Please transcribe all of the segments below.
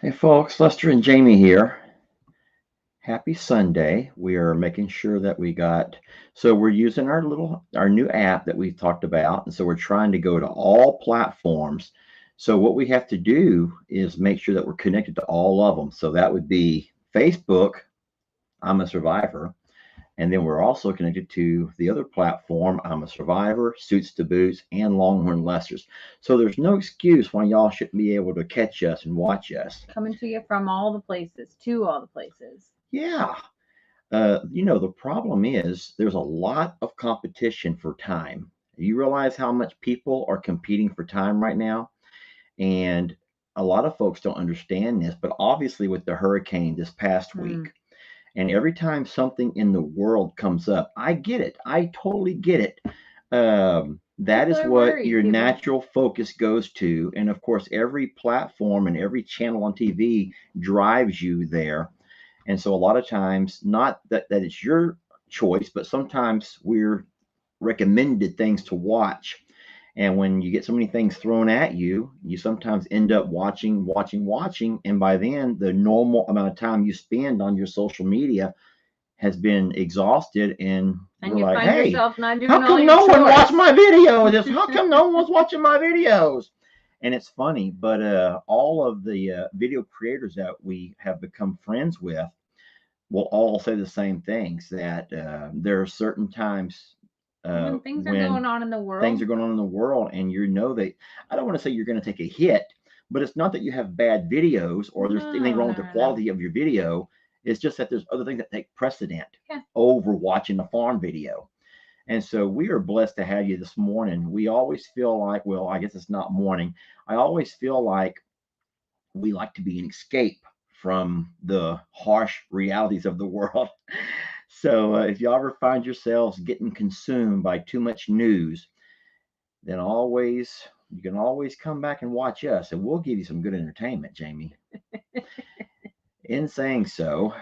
Hey folks, Lester and Jamie here. Happy Sunday. We are making sure that we're using our new app that we talked about. And so we're trying to go to all platforms. So what we have to do is make sure that we're connected to all of them. So that would be Facebook, I'm a Survivor. And then we're also connected to the other platform, I'm a Survivor, Suits to Boots, and Longhorn Lesters. So there's no excuse why y'all shouldn't be able to catch us and watch us. Coming to you from all the places, to all the places. Yeah. The problem is there's a lot of competition for time. You realize how much people are competing for time right now? And a lot of folks don't understand this, but obviously, with the hurricane this past Mm. week, and every time something in the world comes up, I get it. I totally get it. That People is are what worried. your People. natural focus goes to. And of course, every platform and every channel on TV drives you there. And so a lot of times, not that it's your choice, but sometimes we're recommended things to watch. And when you get so many things thrown at you, you sometimes end up watching, watching, watching. And by then, the normal amount of time you spend on your social media has been exhausted. And And we're you like, find hey, yourself not doing how all come your no one watched chores. my videos? How come no one's watching my videos? And it's funny, but all of the video creators that we have become friends with will all say the same things that there are certain times When things are when going on in the things world, are going on in the world and you know that I don't want to say you're going to take a hit, but it's not that you have bad videos or there's anything no, wrong with no, the no, no. quality of your video. It's just that there's other things that take precedent Yeah. over watching a farm video. And so we are blessed to have you this morning. We always feel like, well, I guess it's not morning. I always feel like we like to be an escape from the harsh realities of the world. So if you ever find yourselves getting consumed by too much news, then always you can always come back and watch us, and we'll give you some good entertainment, Jamie. In saying so,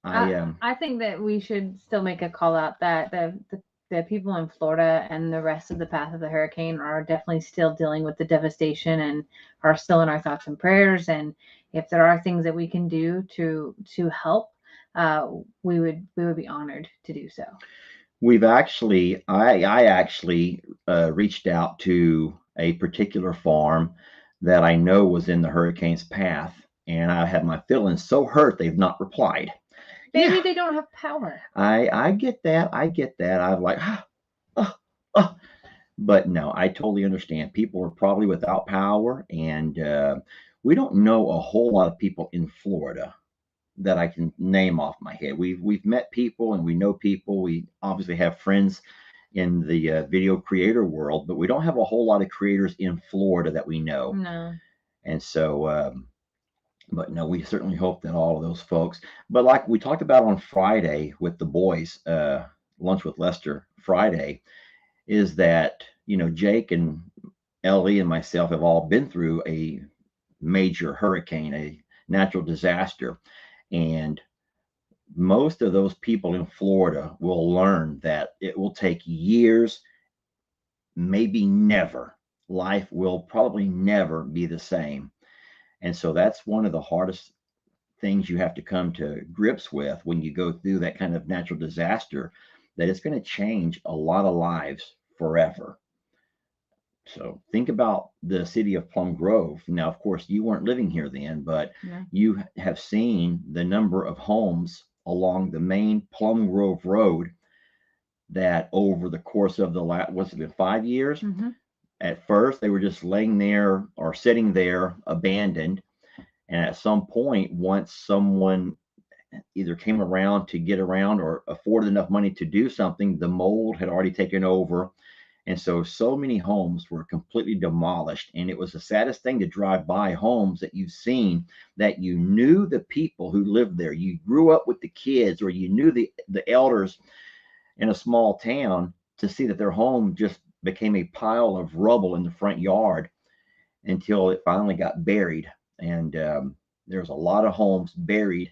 I I think that we should still make a call out that the people in Florida and the rest of the path of the hurricane are definitely still dealing with the devastation and are still in our thoughts and prayers. And if there are things that we can do to help, uh, we would be honored to do so. I actually reached out to a particular farm that I know was in the hurricane's path, and I had my feelings so hurt they've not replied. Yeah, Maybe they don't have power. I get that. I get that. I'm like, oh, oh. But no, I totally understand. People are probably without power, and we don't know a whole lot of people in Florida that I can name off my head. We've met people and we know people. We obviously have friends in the video creator world, but we don't have a whole lot of creators in Florida that we know. No. And so, but no, we certainly hope that all of those folks. But like we talked about on Friday with the boys, lunch with Lester Friday, is that Jake and Ellie and myself have all been through a major hurricane, a natural disaster, and most of those people in Florida will learn that it will take years, maybe never. Life will probably never be the same. And so that's one of the hardest things you have to come to grips with when you go through that kind of natural disaster, that it's going to change a lot of lives forever. So think about the city of Plum Grove. Now, of course, you weren't living here then, but No. you have seen the number of homes along the main Plum Grove Road that over the course of the last, what's it been, 5 years? Mm-hmm. At first, they were just laying there or sitting there abandoned. And at some point, once someone either came around to get around or afforded enough money to do something, the mold had already taken over. And so many homes were completely demolished. And it was the saddest thing to drive by homes that you've seen that you knew the people who lived there. You grew up with the kids or you knew the elders in a small town, to see that their home just became a pile of rubble in the front yard until it finally got buried. And there's a lot of homes buried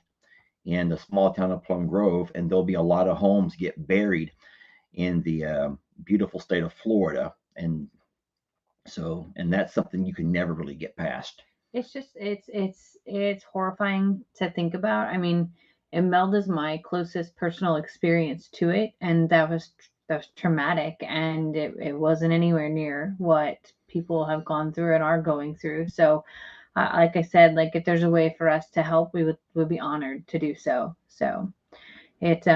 in the small town of Plum Grove, and there'll be a lot of homes get buried in the beautiful state of Florida. And that's something you can never really get past. it's just it's horrifying to think about. I mean, Imelda's my closest personal experience to it, and that was traumatic, and it wasn't anywhere near what people have gone through and are going through. So, like I said, like if there's a way for us to help, we would be honored to do so. So it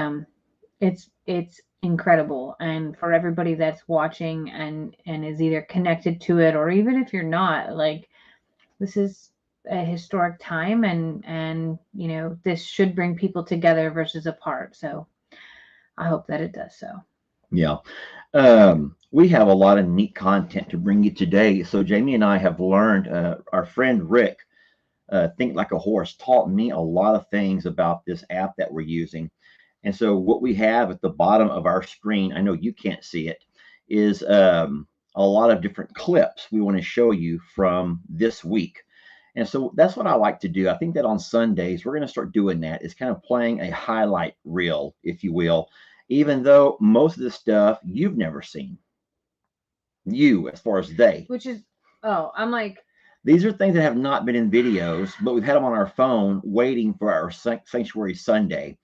it's incredible, and for everybody that's watching and is either connected to it, or even if you're not, like this is a historic time, and you know this should bring people together versus apart. So I hope that it does so. Yeah. We have a lot of neat content to bring you today. So Jamie and I have learned, our friend Rick, Think Like a Horse, taught me a lot of things about this app that we're using. And so what we have at the bottom of our screen, I know you can't see it, is a lot of different clips we want to show you from this week. And so that's what I like to do. I think that on Sundays, we're going to start doing that. It's kind of playing a highlight reel, if you will, even though most of the stuff you've never seen. You, as far as they. Which is, oh, I'm like, These are things that have not been in videos, but we've had them on our phone waiting for our Sanctuary Sunday.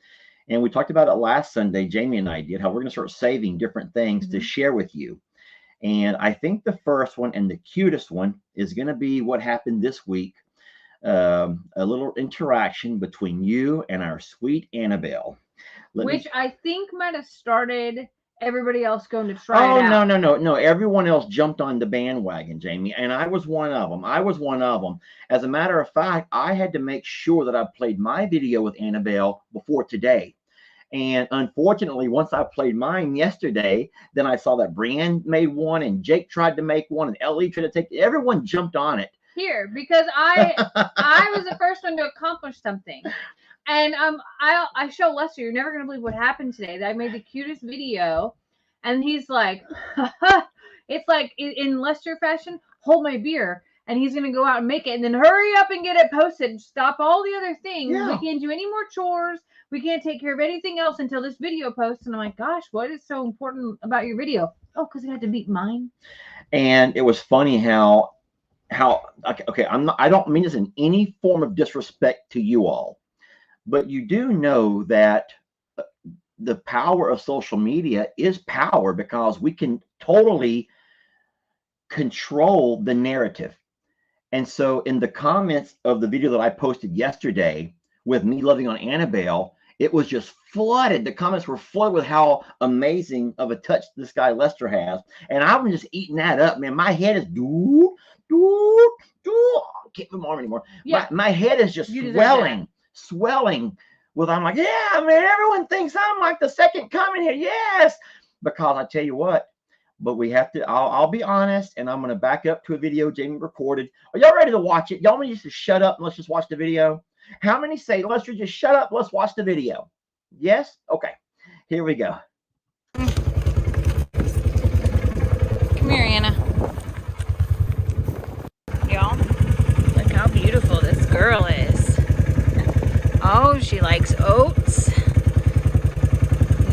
And we talked about it last Sunday, Jamie and I did, how we're going to start saving different things to share with you. And I think the first one and the cutest one is going to be what happened this week. A little interaction between you and our sweet Annabelle. which I think might have started everybody else going to try Oh, it out. no. Everyone else jumped on the bandwagon, Jamie, and I was one of them. As a matter of fact, I had to make sure that I played my video with Annabelle before today. And unfortunately, once I played mine yesterday, then I saw that Brienne made one, and Jake tried to make one, and Ellie tried to take. Everyone jumped on it. Here, because I was the first one to accomplish something. And I show Lester, you're never gonna believe what happened today. That I made the cutest video, and he's like, it's like in Lester fashion, hold my beer, and he's gonna go out and make it, and then hurry up and get it posted. Stop all the other things. Yeah. We can't do any more chores. We can't take care of anything else until this video posts. And I'm like, gosh, what is so important about your video? Oh, because it had to beat mine. And it was funny how okay, I don't mean this in any form of disrespect to you all, but you do know that the power of social media is power, because we can totally control the narrative. And so in the comments of the video that I posted yesterday with me loving on Annabelle, it was just flooded. The comments were flooded with how amazing of a touch this guy Lester has. And I'm just eating that up, man. My head is I can't move my arm anymore. Yeah. My head is just swelling with, I'm like, yeah, man, everyone thinks I'm like the second coming here. Yes. Because I tell you what, but we have to, I'll be honest, and I'm going to back up to a video Jamie recorded. Are y'all ready to watch it? Y'all want me just to shut up and let's just watch the video? How many say, let's just shut up, let's watch the video? Yes? Okay. Here we go. Come here, Anna. Y'all, look how beautiful this girl is. Oh, she likes oats.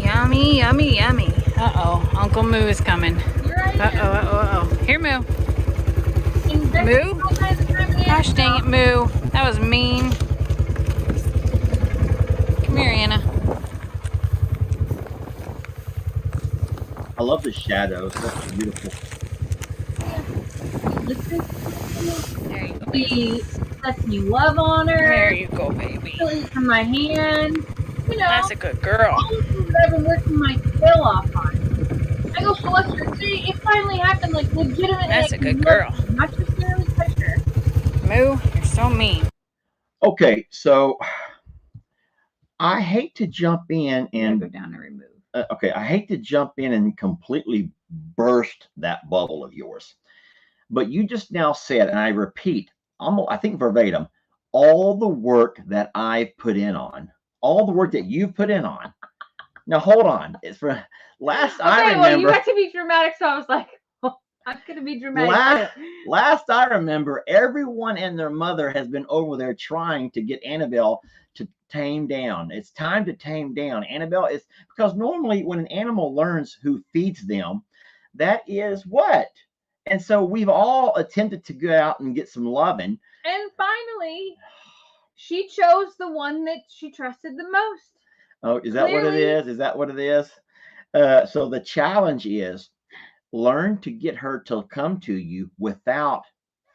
Yummy, yummy, yummy. Uh-oh, Uncle Moo is coming. Uh-oh. Here, Moo. Moo? Gosh dang it, Moo. That was mean. Come here, Anna. I love the shadows. That's beautiful. There you go. He lets me love on her. There you go, baby. From my hand. You know, that's a good girl. All the things that I've been working my tail off on. I go for Lester today. It finally happened, like legitimately. That's a good girl. Not just barely touch her. Moo, you're so mean. Okay, so I hate to jump in and go down and remove. Okay, I hate to jump in and completely burst that bubble of yours, but you just now said, and I repeat, I think verbatim, all the work that I've put in on, all the work that you've put in on. Now hold on, it's for last. I remember. Well, you had to be dramatic, so I was like, oh, I'm gonna be dramatic. Last I remember, everyone and their mother has been over there trying to get Annabelle to tame down. It's time to tame down. Annabelle is, because normally when an animal learns who feeds them, that is what. And so we've all attempted to go out and get some loving. And clearly she chose the one that she trusted the most. Oh, is that what it Clearly. is? Is that what it is? So the challenge is learn to get her to come to you without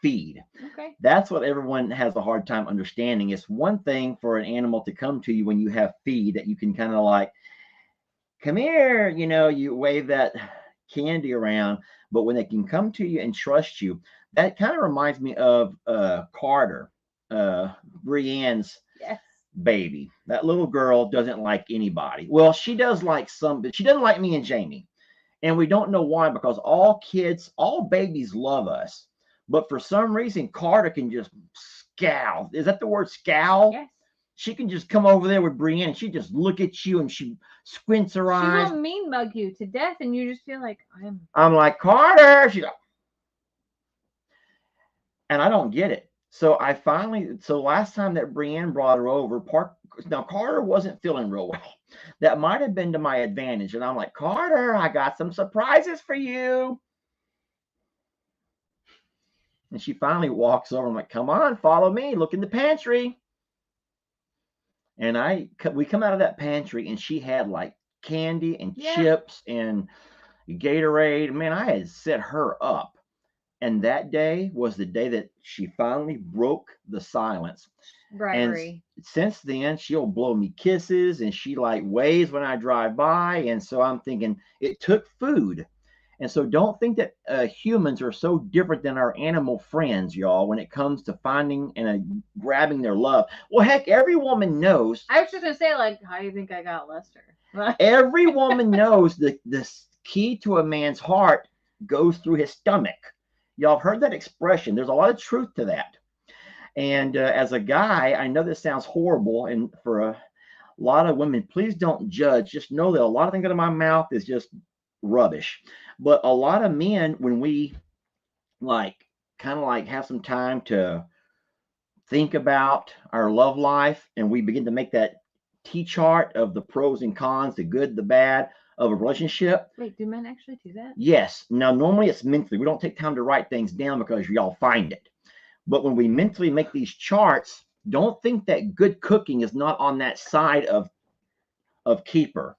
feed. Okay. That's what everyone has a hard time understanding. It's one thing for an animal to come to you when you have feed that you can kind of like, come here, you wave that candy around. But when they can come to you and trust you, that kind of reminds me of Carter, Brienne's Yes. baby. That little girl doesn't like anybody. Well, she does like some, but she doesn't like me and Jamie. And we don't know why, because all kids, all babies love us. But for some reason, Carter can just scowl. Is that the word scowl? Yes. She can just come over there with Brienne and she just look at you and she squints her eyes. She will mean mug you to death, and you just feel like I'm like, Carter. She's like, and I don't get it. So last time that Brienne brought her over, now Carter wasn't feeling real well. That might have been to my advantage. And I'm like, Carter, I got some surprises for you. And she finally walks over. I'm like, come on, follow me. Look in the pantry. And we come out of that pantry and she had like candy and chips and Gatorade. Man, I had set her up. And that day was the day that she finally broke the silence. bribery. And since then, she'll blow me kisses and she like waves when I drive by. And so I'm thinking it took food. And so don't think that humans are so different than our animal friends, y'all, when it comes to finding and grabbing their love. Well, heck, every woman knows. I was just going to say, like, how do you think I got Lester? Every woman knows that the key to a man's heart goes through his stomach. Y'all have heard that expression. There's a lot of truth to that. And as a guy, I know this sounds horrible. And for a lot of women, please don't judge. Just know that a lot of things out of my mouth is just rubbish. But a lot of men, when we kind of have some time to think about our love life and we begin to make that T-chart of the pros and cons, the good, the bad of a relationship. Wait, do men actually do that? Yes. Now, normally it's mentally. We don't take time to write things down because y'all find it. But when we mentally make these charts, don't think that good cooking is not on that side of keeper.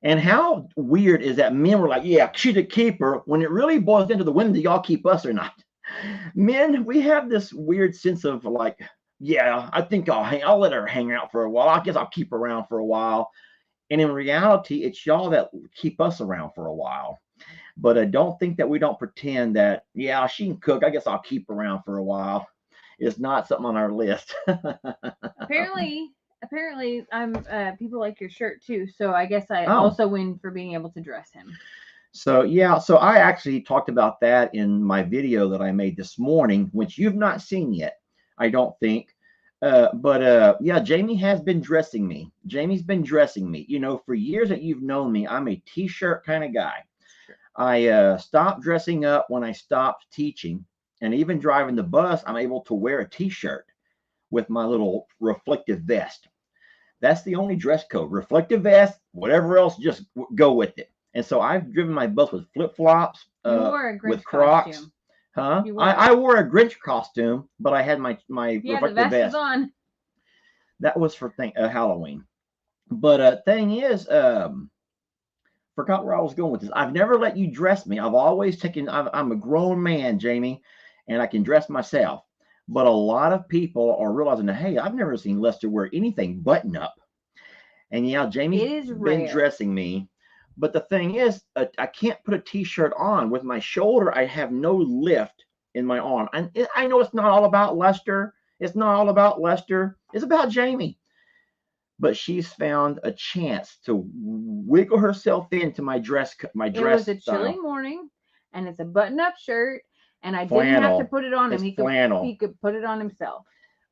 And how weird is that men were like, yeah, she's a keeper, when it really boils down to the women, do y'all keep us or not? Men, we have this weird sense of like, yeah, I think I'll let her hang out for a while. I guess I'll keep her around for a while. And in reality, it's y'all that keep us around for a while. But don't think that we don't pretend that, yeah, she can cook. I guess I'll keep her around for a while. It's not something on our list. Apparently, I'm people like your shirt too. So I guess I also win for being able to dress him. So I actually talked about that in my video that I made this morning, which you've not seen yet, I don't think. But Jamie has been dressing me. Jamie's been dressing me. For years that you've known me, I'm a t-shirt kind of guy. Sure. I stopped dressing up when I stopped teaching, and even driving the bus, I'm able to wear a t-shirt with my little reflective vest. That's the only dress code. Reflective vest, whatever else, just go with it. And so I've driven my bus with flip-flops, with Crocs. Costume. Huh? I wore a Grinch costume, but I had my reflective vest on. That was for Halloween. But thing is, forgot where I was going with this. I've never let you dress me. I've always I'm a grown man, Jamie, and I can dress myself. But a lot of people are realizing that, hey, I've never seen Lester wear anything button up. And Jamie's been dressing me. But the thing is, I can't put a t-shirt on. With my shoulder, I have no lift in my arm. And I know it's not all about Lester. It's not all about Lester. It's about Jamie. But she's found a chance to wiggle herself into my dress. It was a chilly morning, and it's a button-up shirt. And I didn't have to put it on him. He could put it on himself.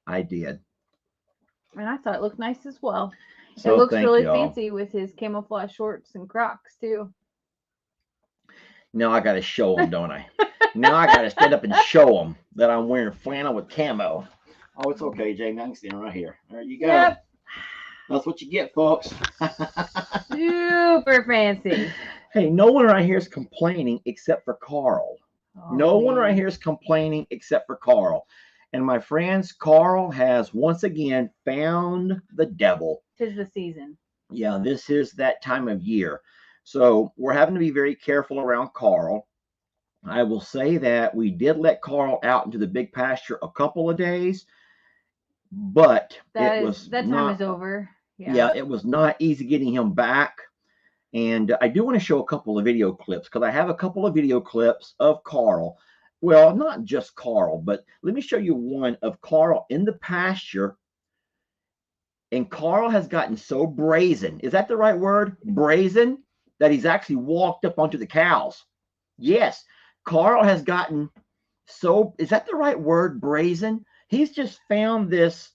I did. And I thought it looked nice as well. So it looks really fancy with his camouflage shorts and Crocs, too. Now I got to show him, don't I? Now I got to stand up and show him that I'm wearing flannel with camo. Oh, it's okay, Jamie. I can stand right here. There you go. Yep. That's what you get, folks. Super fancy. Hey, no one right here is complaining except for Carl. No one right here is complaining except for Carl. And my friends, Carl has once again found the devil. 'Tis the season. Yeah, this is that time of year. So we're having to be very careful around Carl. I will say that we did let Carl out into the big pasture a couple of days, but That it is was that time not, is over. yeah, it was not easy getting him back. And I do want to show a couple of video clips because I have a couple of video clips of Carl. Well, not just Carl, but let me show you one of Carl in the pasture. And Carl has gotten so brazen. Is that the right word? Brazen? That he's actually walked up onto the cows. Yes, Carl has gotten so, is that the right word? Brazen? He's just found this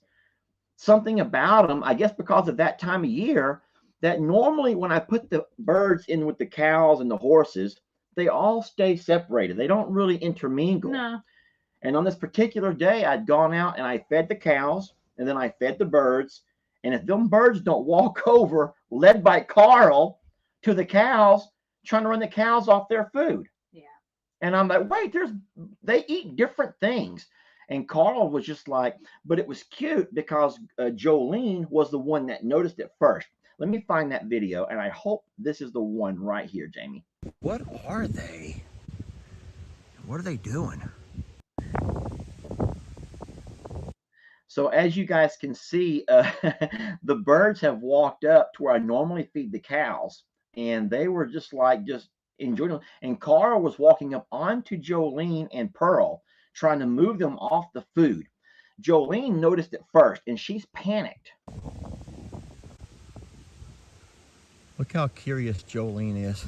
something about him, I guess because of that time of year, that normally when I put the birds in with the cows and the horses, they all stay separated. They don't really intermingle. No. And on this particular day, I'd gone out and I fed the cows and then I fed the birds. And if them birds don't walk over, led by Carl, to the cows, trying to run the cows off their food. Yeah. And I'm like, wait, they eat different things. And Carl was just like, but it was cute because Jolene was the one that noticed it first. Let me find that video, and I hope this is the one right here, Jamie. What are they? What are they doing? So as you guys can see, the birds have walked up to where I normally feed the cows, and they were just enjoying it. And Carl was walking up onto Jolene and Pearl, trying to move them off the food. Jolene noticed it first, and she's panicked. Look how curious Jolene is.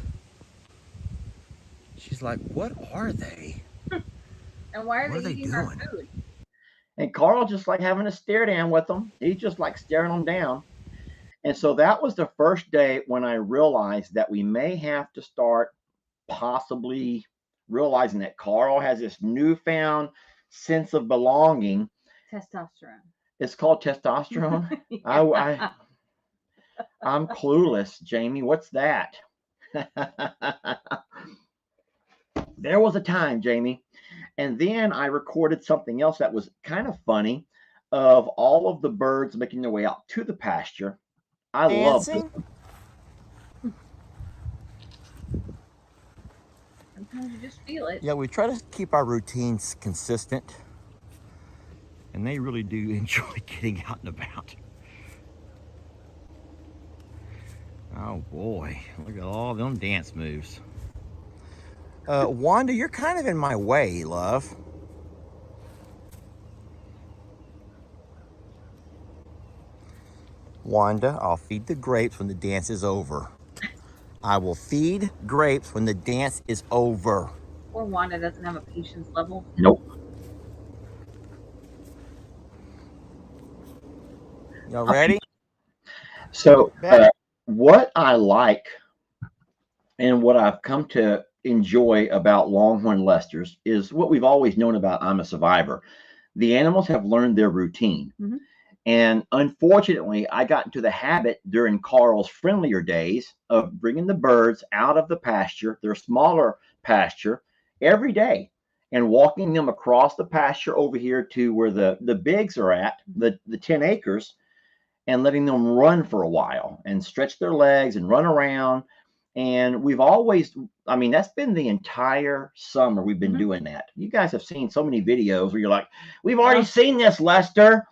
She's like, what are they? And why are they eating our food? And Carl just like having a stare down with them. He's just like staring them down. And so that was the first day when I realized that we may have to start possibly realizing that Carl has this newfound sense of belonging. Testosterone. It's called testosterone. Yeah. I'm clueless, Jamie. What's that? There was a time, Jamie. And then I recorded something else that was kind of funny of all of the birds making their way out to the pasture. I love it. Sometimes you just feel it. Yeah, we try to keep our routines consistent. And they really do enjoy getting out and about. Oh boy, look at all them dance moves. Wanda, you're kind of in my way, love. Wanda, I'll feed the grapes when the dance is over. I will feed grapes when the dance is over. Poor Wanda doesn't have a patience level. Nope. Y'all ready? So, what I like and what I've come to enjoy about Longhorn Leicesters is what we've always known about I'm a Survivor. The animals have learned their routine. Mm-hmm. And unfortunately, I got into the habit during Carl's friendlier days of bringing the birds out of the pasture, their smaller pasture, every day and walking them across the pasture over here to where the bigs are at, the 10 acres, and letting them run for a while and stretch their legs and run around. And we've always, I mean, that's been the entire summer we've been doing that. You guys have seen so many videos where you're like, we've already seen this, Lester.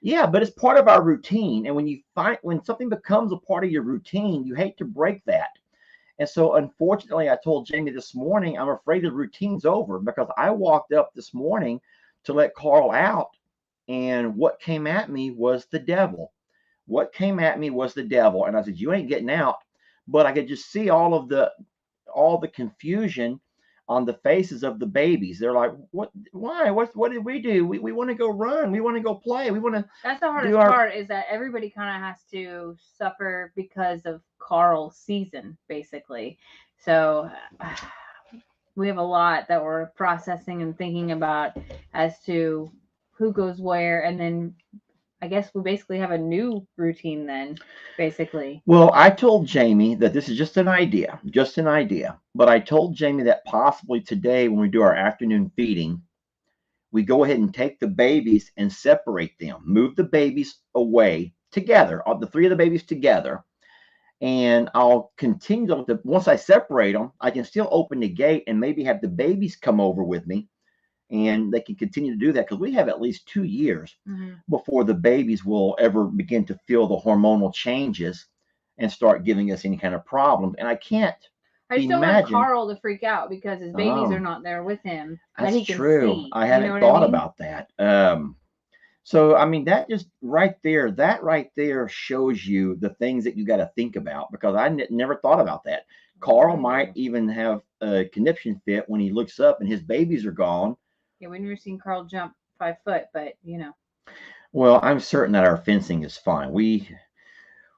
Yeah, but it's part of our routine. And when something becomes a part of your routine, you hate to break that. And so unfortunately, I told Jamie this morning, I'm afraid the routine's over because I walked up this morning to let Carl out. And what came at me was the devil. What came at me was the devil. And I said, you ain't getting out. But I could just see all the confusion on the faces of the babies. They're like, what? Why? What did we do? We want to go run. We want to go play. We want to. That's the hardest part is that everybody kind of has to suffer because of Carl's season, basically. So we have a lot that we're processing and thinking about as to who goes where, and then I guess we basically have a new routine then, basically. Well, I told Jamie that this is just an idea. But I told Jamie that possibly today when we do our afternoon feeding, we go ahead and take the babies and separate them, move the babies away together, the three of the babies together. And I'll continue to, once I separate them, I can still open the gate and maybe have the babies come over with me, and they can continue to do that because we have at least 2 years before the babies will ever begin to feel the hormonal changes and start giving us any kind of problems. And I just don't want Carl to freak out because his babies are not there with him. That's that he can true. See. I hadn't thought about that. So, I mean, that just right there shows you the things that you got to think about, because I never thought about that. Carl might even have a conniption fit when he looks up and his babies are gone. Yeah, we've never seen Carl jump 5 foot, but you know. Well, I'm certain that our fencing is fine.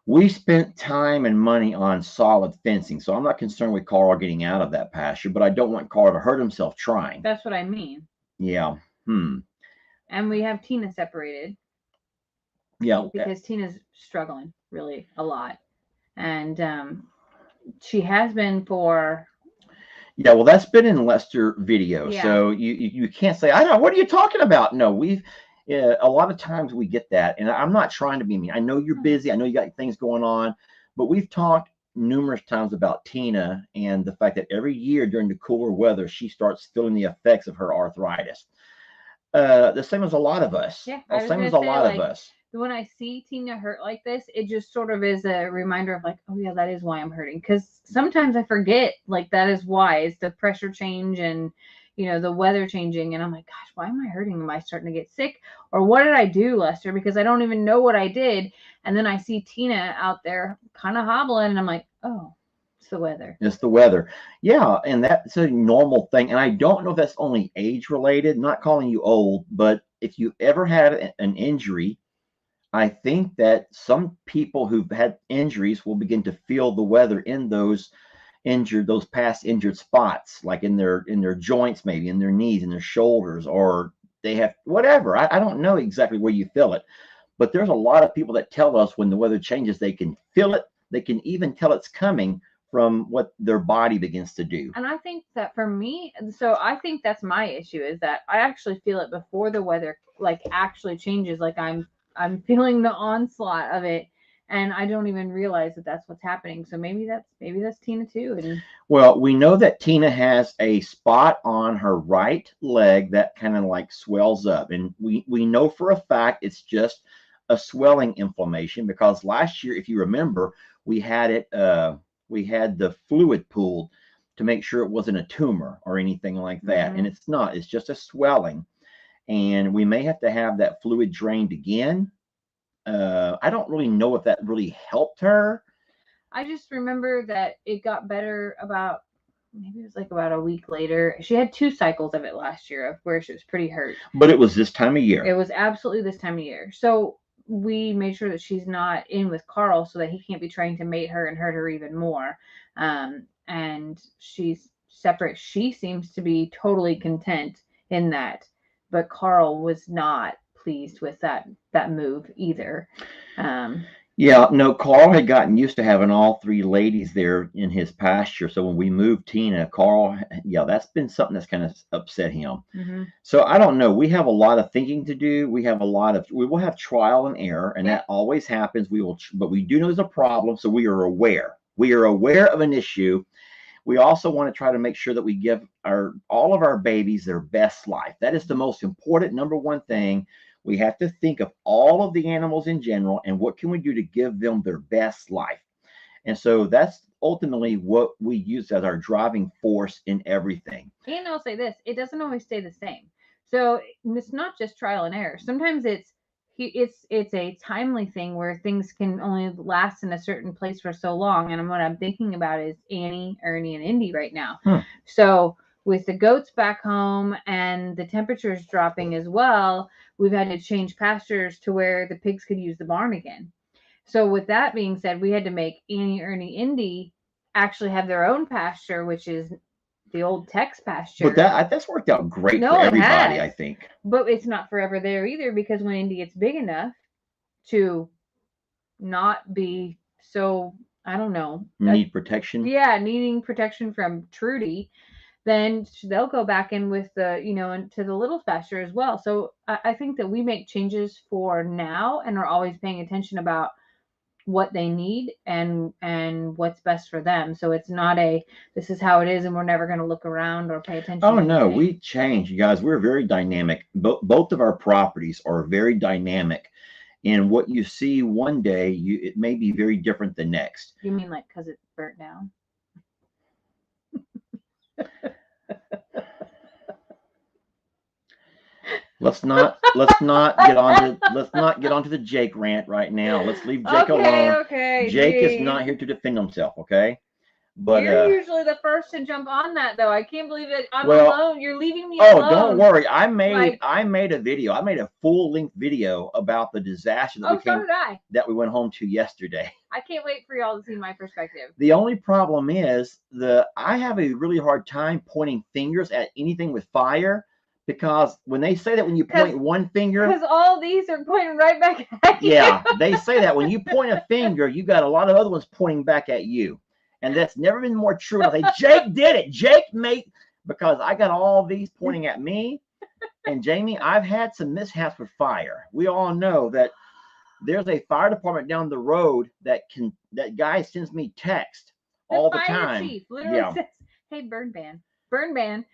We spent time and money on solid fencing, so I'm not concerned with Carl getting out of that pasture, but I don't want Carl to hurt himself trying. That's what I mean. Yeah. And we have Tina separated. Yeah. Because Tina's struggling really a lot. And she has been for... Yeah, well, that's been in Lester video. Yeah. So you can't say, I don't know, what are you talking about? No, a lot of times we get that. And I'm not trying to be mean. I know you're busy. I know you got things going on. But we've talked numerous times about Tina and the fact that every year during the cooler weather, she starts feeling the effects of her arthritis. The same as a lot of us. Yeah, the same as a lot of us. When I see Tina hurt like this, it just sort of is a reminder of like, oh yeah, that is why I'm hurting. Because sometimes I forget, like, that is why. It's the pressure change and, you know, the weather changing. And I'm like, gosh, why am I hurting? Am I starting to get sick? Or what did I do, Lester? Because I don't even know what I did. And then I see Tina out there kind of hobbling and I'm like, oh, it's the weather. It's the weather. Yeah, and that's a normal thing. And I don't know if that's only age related. I'm not calling you old, but if you ever had an injury, I think that some people who've had injuries will begin to feel the weather in those past injured spots, like in their joints, maybe in their knees, in their shoulders, or they have whatever. I don't know exactly where you feel it, but there's a lot of people that tell us when the weather changes, they can feel it. They can even tell it's coming from what their body begins to do. And I think that for me, so I think that's my issue, is that I actually feel it before the weather like actually changes. Like I'm feeling the onslaught of it, and I don't even realize that that's what's happening. So maybe that's Tina too. And well, we know that Tina has a spot on her right leg that kind of like swells up, and we know for a fact it's just a swelling inflammation, because last year, if you remember, we had the fluid pulled to make sure it wasn't a tumor or anything like that, and it's not. It's just a swelling. And we may have to have that fluid drained again. I don't really know if that really helped her. I just remember that it got better about, maybe it was like about a week later. She had 2 cycles of it last year of where she was pretty hurt. But it was this time of year. It was absolutely this time of year. So we made sure that she's not in with Carl so that he can't be trying to mate her and hurt her even more. And she's separate. She seems to be totally content in that. But Carl was not pleased with that move either. Yeah, no, Carl had gotten used to having all 3 ladies there in his pasture. So when we moved Tina, Carl, that's been something that's kind of upset him. So I don't know. We have a lot of thinking to do. We will have trial and error, and that always happens. But we do know there's a problem, so we are aware. We are aware of an issue. We also want to try to make sure that we give all of our babies their best life. That is the most important number one thing. We have to think of all of the animals in general and what can we do to give them their best life. And so that's ultimately what we use as our driving force in everything. And I'll say this, it doesn't always stay the same. So it's not just trial and error. Sometimes it's a timely thing where things can only last in a certain place for so long. And what I'm thinking about is Annie, Ernie, and Indy right now. So with the goats back home and the temperatures dropping as well, we've had to change pastures to where the pigs could use the barn again. So with that being said, we had to make Annie, Ernie, Indy actually have their own pasture, which is the old Tex pasture. But that's worked out great for everybody, I think. But it's not forever there either, because when Indy gets big enough to not be so, I don't know. Need protection? Yeah, needing protection from Trudy, then they'll go back in with the, into the little pasture as well. So I think that we make changes for now and are always paying attention about what they need and what's best for them. So it's not this is how it is and we're never going to look around or pay attention Oh to no, anything. we change, you guys. We're very dynamic. Both of our properties are very dynamic. And what you see one day, it may be very different the next. You mean like because it's burnt down? Let's not get onto the Jake rant right now. Let's leave Jake alone. Okay. Jake geez. is not here to defend himself, okay? But you're usually the first to jump on that, though. I can't believe it. I'm alone. You're leaving me alone. Oh, don't worry. I made a video. I made a full-length video about the disaster that we went home to yesterday. I can't wait for y'all to see my perspective. The only problem is I have a really hard time pointing fingers at anything with fire, because when they say that when you point one finger, because all these are pointing right back at you. Yeah, they say that when you point a finger, you got a lot of other ones pointing back at you. And that's never been more true. I say, Jake did it. Jake made, because I got all these pointing at me. And Jamie, I've had some mishaps with fire. We all know that there's a fire department down the road that guy sends me text all the time. The chief literally says, hey, burn ban.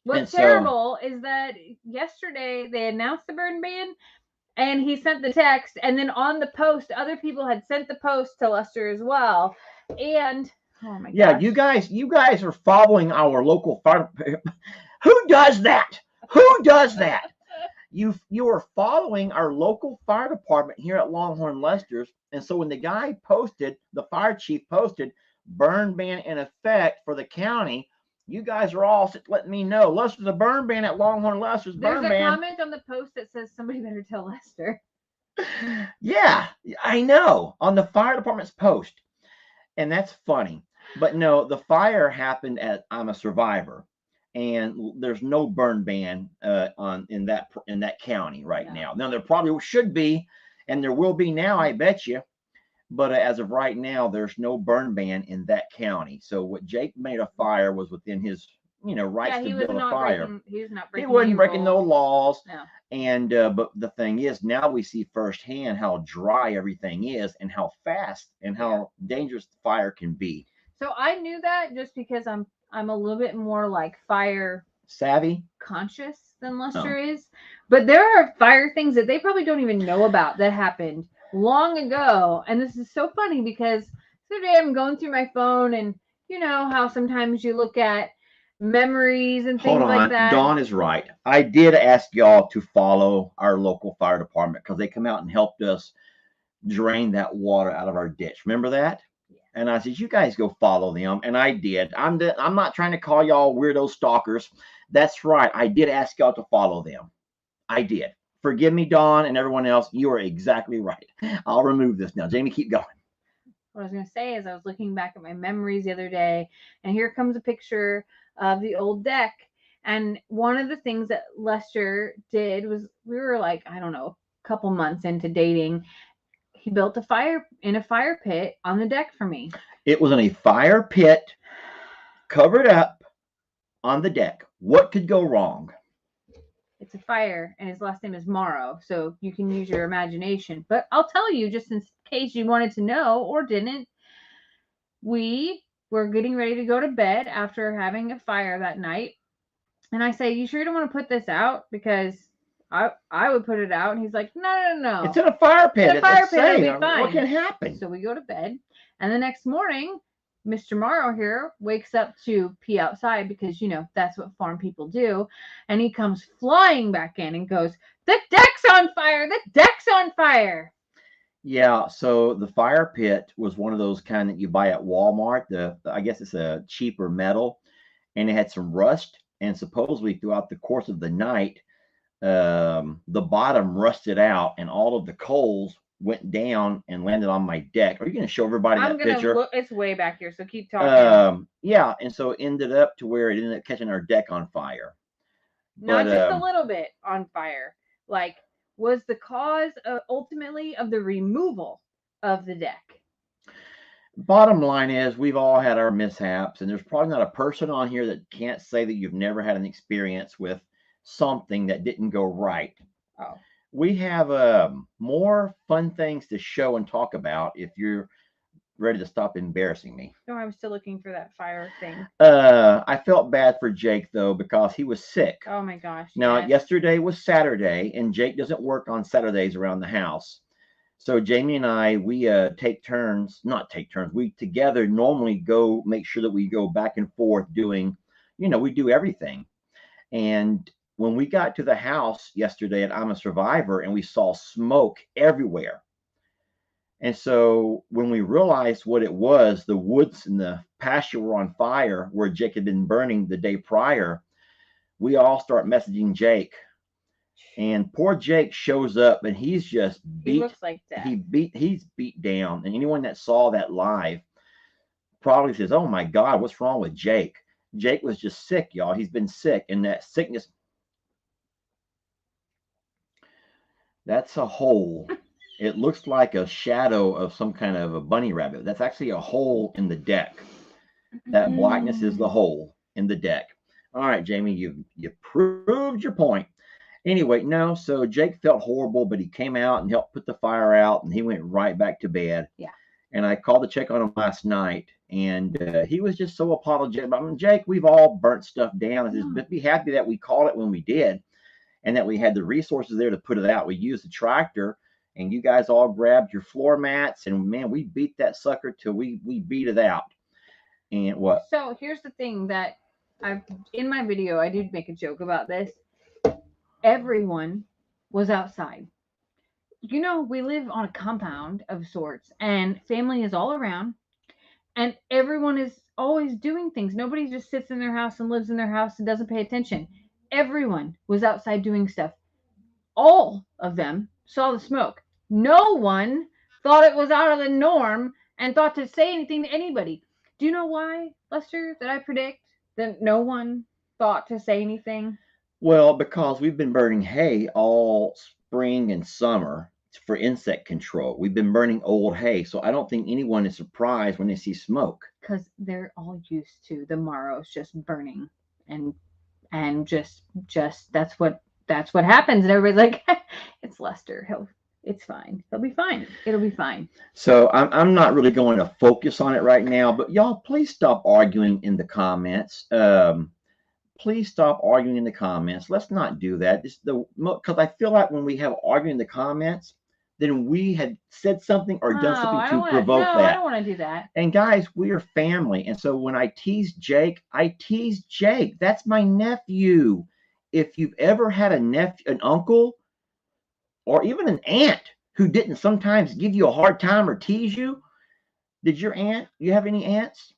What's terrible is that yesterday they announced the burn ban and he sent the text, and then on the post, other people had sent the post to Lester as well. And oh my gosh. You guys are following our local fire. Who does that? Who does that? You are following our local fire department here at Longhorn Lester's. And so when the guy posted, the fire chief posted, burn ban in effect for the county, you guys are all letting me know, Lester's a burn ban at Longhorn Lester's. There's a comment on the post that says somebody better tell Lester. Yeah, I know, on the fire department's post. And that's funny. But no, the fire happened I'm a survivor, and there's no burn ban in that county right now. Now there probably should be, and there will be now, I bet you. But as of right now, there's no burn ban in that county. So what Jake made a fire was within his rights to build a fire. He wasn't breaking no laws. No. And but the thing is, now we see firsthand how dry everything is and how fast and how dangerous the fire can be. So I knew that just because I'm a little bit more like fire savvy conscious than Lester is. But there are fire things that they probably don't even know about that happened long ago. And this is so funny because today I'm going through my phone, and you know how sometimes you look at memories and things like that. Dawn is right. I did ask y'all to follow our local fire department because they come out and helped us drain that water out of our ditch. Remember that? Yeah. And I said, you guys go follow them. And I did. I'm not trying to call y'all weirdo stalkers. That's right. I did ask y'all to follow them. I did. Forgive me, Dawn, and everyone else. You are exactly right. I'll remove this now. Jamie, keep going. What I was going to say is I was looking back at my memories the other day, and here comes a picture of the old deck. And one of the things that Lester did was, we were like, I don't know, a couple months into dating. He built a fire pit on the deck for me. It was in a fire pit covered up on the deck. What could go wrong? It's a fire, and his last name is Morrow, so you can use your imagination. But I'll tell you, just in case you wanted to know or didn't, we were getting ready to go to bed after having a fire that night. And I say, you sure you don't want to put this out? Because I would put it out. And he's like, no. It's in a fire pit. It's a fire pit. It'll be fine. What can happen? So we go to bed. And the next morning, Mr. Morrow here wakes up to pee outside because, you know, that's what farm people do. And he comes flying back in and goes, the deck's on fire. The deck's on fire. Yeah, so the fire pit was one of those kind that you buy at Walmart. I guess it's a cheaper metal, and it had some rust. And supposedly throughout the course of the night, the bottom rusted out, and all of the coals went down and landed on my deck. Are you going to show everybody that picture? Look, it's way back here, so keep talking. Yeah, and so it ended up to where it ended up catching our deck on fire. Not just a little bit on fire. Like, was the cause ultimately of the removal of the deck? Bottom line is, we've all had our mishaps, and there's probably not a person on here that can't say that you've never had an experience with something that didn't go right. Oh. We have more fun things to show and talk about if you're ready to stop embarrassing me. No, I'm still looking for that fire thing. I felt bad for Jake though because he was sick. Oh my gosh. Now, yes. yesterday was Saturday, and Jake doesn't work on Saturdays around the house. So Jamie and I, we take turns, not take turns, we together normally go make sure that we go back and forth doing, we do everything. And when we got to the house yesterday at I'm a Survivor and we saw smoke everywhere. And so when we realized what it was, the woods and the pasture were on fire where Jake had been burning the day prior, we all start messaging Jake. And poor Jake shows up and he's just beat. He looks like that. He's beat down. And anyone that saw that live probably says, "Oh my God, what's wrong with Jake?" Jake was just sick, y'all. He's been sick, and that sickness. That's a hole. It looks like a shadow of some kind of a bunny rabbit. That's actually a hole in the deck. That blackness is the hole in the deck. All right, Jamie, you proved your point. Anyway, no, so Jake felt horrible, but he came out and helped put the fire out, and he went right back to bed. Yeah. And I called to check on him last night, and he was just so apologetic. I mean, Jake, we've all burnt stuff down. I said, but be happy that we caught it when we did, and that we had the resources there to put it out. We used the tractor, and you guys all grabbed your floor mats, and man, we beat that sucker till we beat it out. And what? So here's the thing that in my video, I did make a joke about this. Everyone was outside. We live on a compound of sorts, and family is all around, and everyone is always doing things. Nobody just sits in their house and lives in their house and doesn't pay attention. Everyone was outside doing stuff. All of them saw the smoke. No one thought it was out of the norm and thought to say anything to anybody. Do you know why, Lester, that I predict that no one thought to say anything? Well, because we've been burning hay all spring and summer for insect control. We've been burning old hay, so I don't think anyone is surprised when they see smoke. Because they're all used to the marrows just burning, and just that's what happens. And everybody's like, "It's Lester. It's fine. He'll be fine. It'll be fine." So I'm not really going to focus on it right now, but y'all, please stop arguing in the comments. Please stop arguing in the comments. Let's not do that. Because I feel like when we have arguing in the comments, then we had said something or done something to provoke that. I don't want to do that. And guys, we are family. And so when I tease Jake, I tease Jake. That's my nephew. If you've ever had an uncle, or even an aunt who didn't sometimes give you a hard time or tease you, you have any aunts?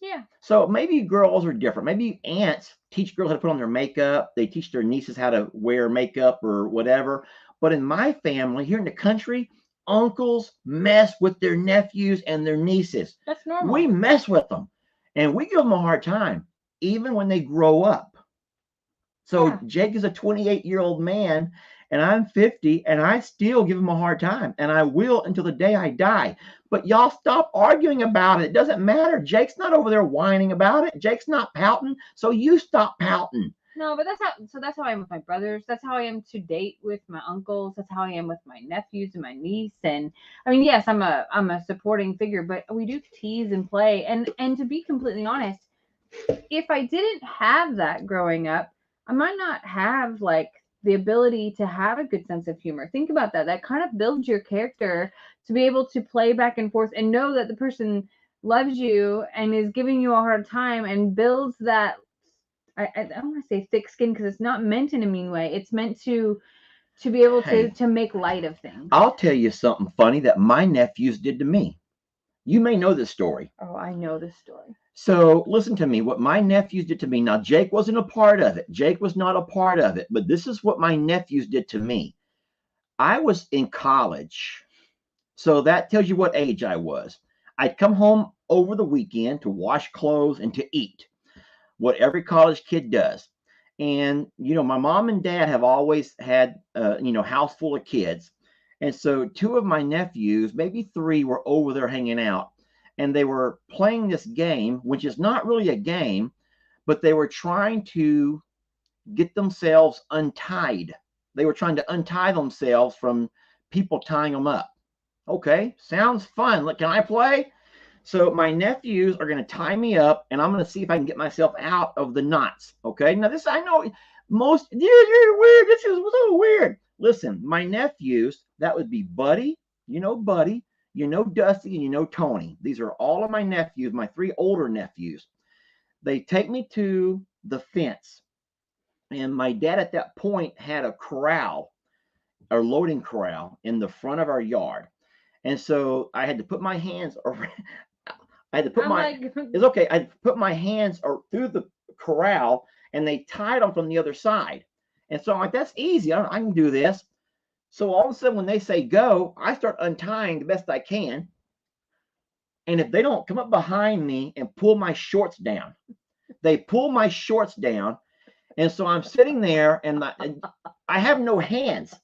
Yeah. So maybe girls are different. Maybe aunts teach girls how to put on their makeup. They teach their nieces how to wear makeup or whatever. But in my family here in the country, uncles mess with their nephews and their nieces. That's normal. We mess with them, and we give them a hard time, even when they grow up. So yeah. Jake is a 28-year-old man, and I'm 50, and I still give him a hard time, and I will until the day I die. But y'all stop arguing about it. It doesn't matter. Jake's not over there whining about it. Jake's not pouting, so you stop pouting. No, but that's how I am with my brothers. That's how I am to date with my uncles. That's how I am with my nephews and my niece. And I mean, yes, I'm a supporting figure, but we do tease and play. And to be completely honest, if I didn't have that growing up, I might not have like the ability to have a good sense of humor. Think about that. That kind of builds your character to be able to play back and forth and know that the person loves you and is giving you a hard time, and builds that, I don't want to say thick skin because it's not meant in a mean way. It's meant to be able to make light of things. I'll tell you something funny that my nephews did to me. You may know this story. Oh, I know this story. So listen to me, what my nephews did to me. Now, Jake wasn't a part of it. Jake was not a part of it. But this is what my nephews did to me. I was in college. So that tells you what age I was. I'd come home over the weekend to wash clothes and to eat. What every college kid does. And, my mom and dad have always had, house full of kids. And so two of my nephews, maybe three, were over there hanging out. and they were playing this game, which is not really a game, but they were trying to get themselves untied. They were trying to untie themselves from people tying them up. Okay, sounds fun. Look, can I play? So my nephews are going to tie me up, and I'm going to see if I can get myself out of the knots. Okay, now this I know most. You're weird. This is so weird. Listen, my nephews, that would be Buddy, Buddy, Dusty, and Tony. These are all of my nephews, my 3 older nephews. They take me to the fence, and my dad at that point had a corral, a loading corral in the front of our yard. And so I had to put my hands around, I had to put it's okay. I put my hands through the corral, and they tied them from the other side. And so I'm like, that's easy. I can do this. So all of a sudden, when they say go, I start untying the best I can. And if they don't come up behind me and pull my shorts down, they pull my shorts down. And so I'm sitting there, and I have no hands.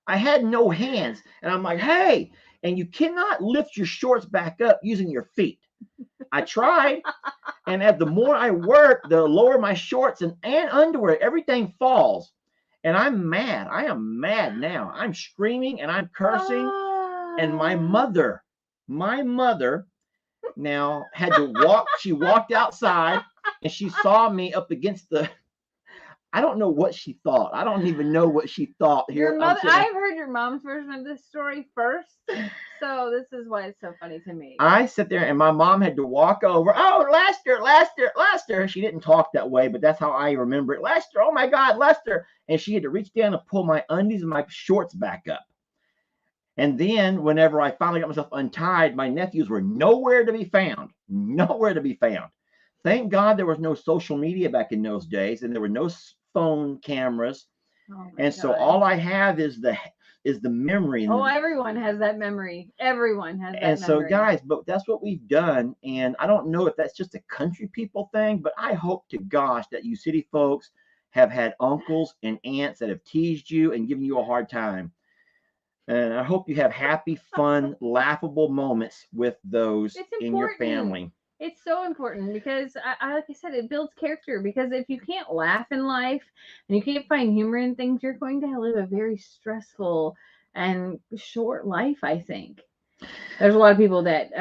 I had no hands. And I'm like, hey, and you cannot lift your shorts back up using your feet. I tried, and the more I work, the lower my shorts and underwear, everything falls. And I'm mad. I am mad now. I'm screaming and I'm cursing. And my mother now had to walk. She walked outside, and she saw me up against the, I don't know what she thought. I don't even know what she thought here. Your mother, I've heard your mom's version of this story first. So this is why it's so funny to me. I sit there, and my mom had to walk over. Oh, Lester. She didn't talk that way, but that's how I remember it. Lester, oh my God, Lester. And she had to reach down and pull my undies and my shorts back up. And then whenever I finally got myself untied, my nephews were nowhere to be found. Nowhere to be found. Thank God there was no social media back in those days, and there were no phone cameras. And so all I have is the memory. Everyone has that memory. Everyone has that memory. And so, guys, but that's what we've done. And I don't know if that's just a country people thing, but I hope to gosh that you city folks have had uncles and aunts that have teased you and given you a hard time. And I hope you have happy, fun, laughable moments with those in your family. It's so important because, like I said, it builds character. Because if you can't laugh in life and you can't find humor in things, you're going to live a very stressful and short life, I think. There's a lot of people that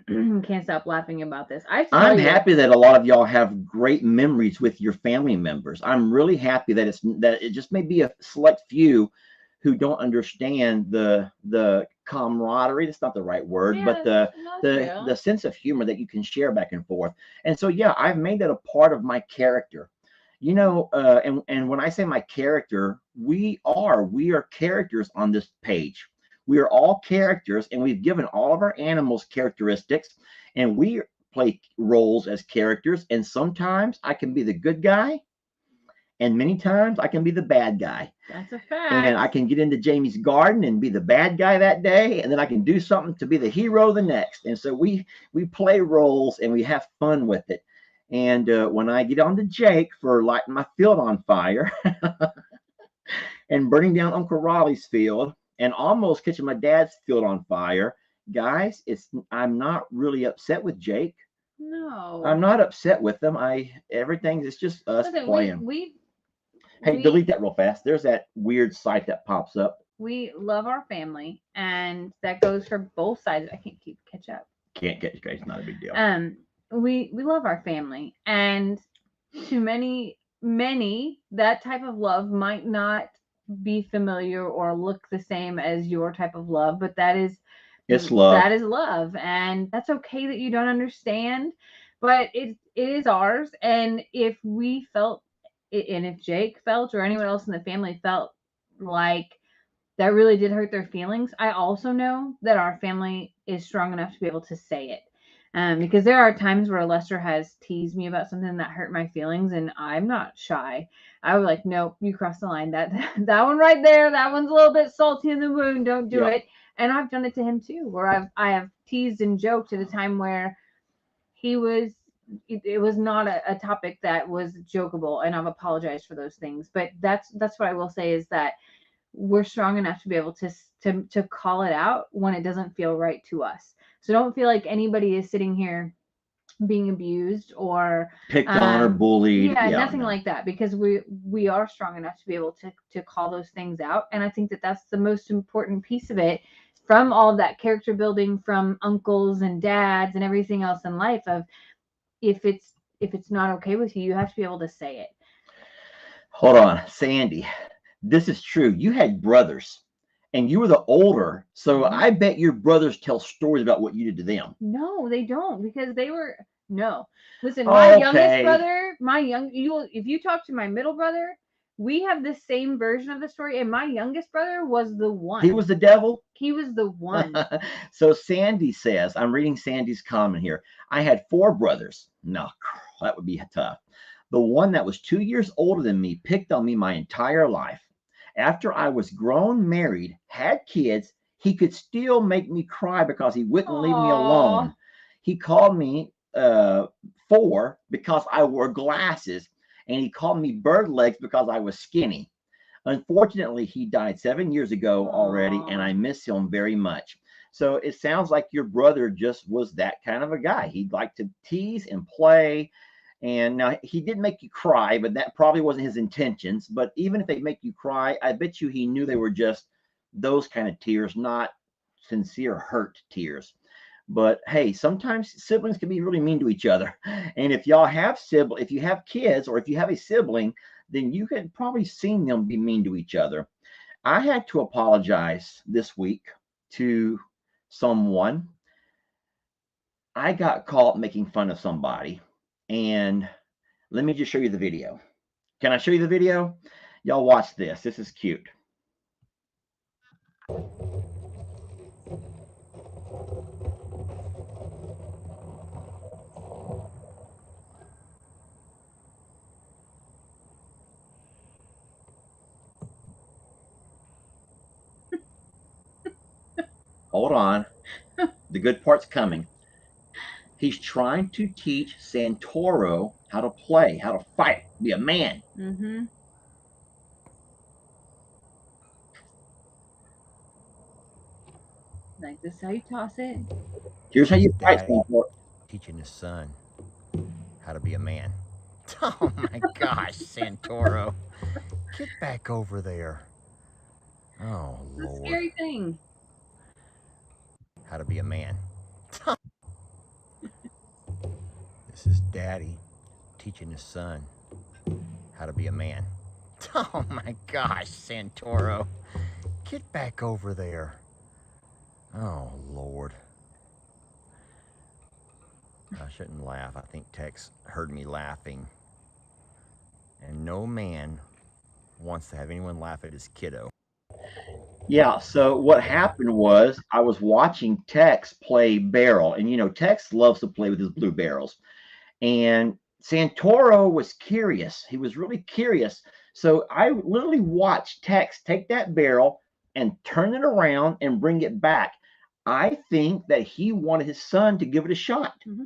can't stop laughing about this. I'm happy that a lot of y'all have great memories with your family members. I'm really happy that it just may be a select few who don't understand the camaraderie. That's not the right word, but the sense of humor that you can share back and forth. And so, yeah, I've made that a part of my character. And when I say my character, we are characters on this page. We are all characters, and we've given all of our animals characteristics, and we play roles as characters. And sometimes I can be the good guy, and many times I can be the bad guy. That's a fact. And I can get into Jamie's garden and be the bad guy that day, and then I can do something to be the hero the next. And so we play roles, and we have fun with it. And when I get on to Jake for lighting my field on fire and burning down Uncle Raleigh's field and almost catching my dad's field on fire, guys, I'm not really upset with Jake. No, I'm not upset with them. It's just us playing. Hey, delete that real fast. There's that weird site that pops up. We love our family, and that goes for both sides. I can't catch up. Can't catch, guys. Not a big deal. We love our family, and to many, that type of love might not be familiar or look the same as your type of love, but it's love. That is love, and that's okay that you don't understand, but it is ours. And if we felt, and if Jake felt, or anyone else in the family felt like that really did hurt their feelings, I also know that our family is strong enough to be able to say it. Because there are times where Lester has teased me about something that hurt my feelings, and I'm not shy. I was like, nope, you crossed the line. That one right there, that one's a little bit salty in the wound. Don't do it. And I've done it to him too, where I have teased and joked at a time where it was not a topic that was jokeable, and I've apologized for those things. But that's what I will say, is that we're strong enough to be able to call it out when it doesn't feel right to us. So don't feel like anybody is sitting here being abused or picked on or bullied. Yeah, nothing like that, because we are strong enough to be able to call those things out. And I think that that's the most important piece of it, from all of that character building from uncles and dads and everything else in life, of if it's not okay with you, you have to be able to say it. Hold on, Sandy. This is true. You had brothers and you were the older. So I bet your brothers tell stories about what you did to them. No, they don't, because they were no. Listen, my youngest brother, if you talk to my middle brother, we have the same version of the story, and my youngest brother was the one. He was the devil? He was the one. So Sandy says, I'm reading Sandy's comment here. I had 4 brothers. No, that would be tough. The one that was 2 years older than me picked on me my entire life. After I was grown, married, had kids, he could still make me cry because he wouldn't leave me alone. He called me 4 because I wore glasses, and he called me bird legs because I was skinny. Unfortunately, he died 7 years ago already, and I miss him very much. So it sounds like your brother just was that kind of a guy. He'd like to tease and play. And now he did make you cry, but that probably wasn't his intentions. But even if they make you cry, I bet you he knew they were just those kind of tears, not sincere hurt tears. But hey, sometimes siblings can be really mean to each other. And if y'all have if you have kids, or if you have a sibling, then you had probably seen them be mean to each other. I had to apologize this week to someone. I got caught making fun of somebody. And let me just show you the video. Can I show you the video? Y'all watch this. This is cute. Hold on. The good part's coming. He's trying to teach Santoro how to play, how to fight, be a man. Mm-hmm. Like, this is how you toss it. Here's how you fight, Santoro. Teaching his son how to be a man. Oh my gosh, Santoro. Get back over there. Oh, It's Lord. a scary thing. How to be a man. This is Daddy teaching his son how to be a man. Oh my gosh, Santoro. Get back over there. Oh, Lord. I shouldn't laugh. I think Tex heard me laughing. And no man wants to have anyone laugh at his kiddo. Yeah, so what happened was I was watching Tex play barrel. And, you know, Tex loves to play with his blue barrels. And Santoro was curious. He was really curious. So I literally watched Tex take that barrel and turn it around and bring it back. I think that he wanted his son to give it a shot. Mm-hmm.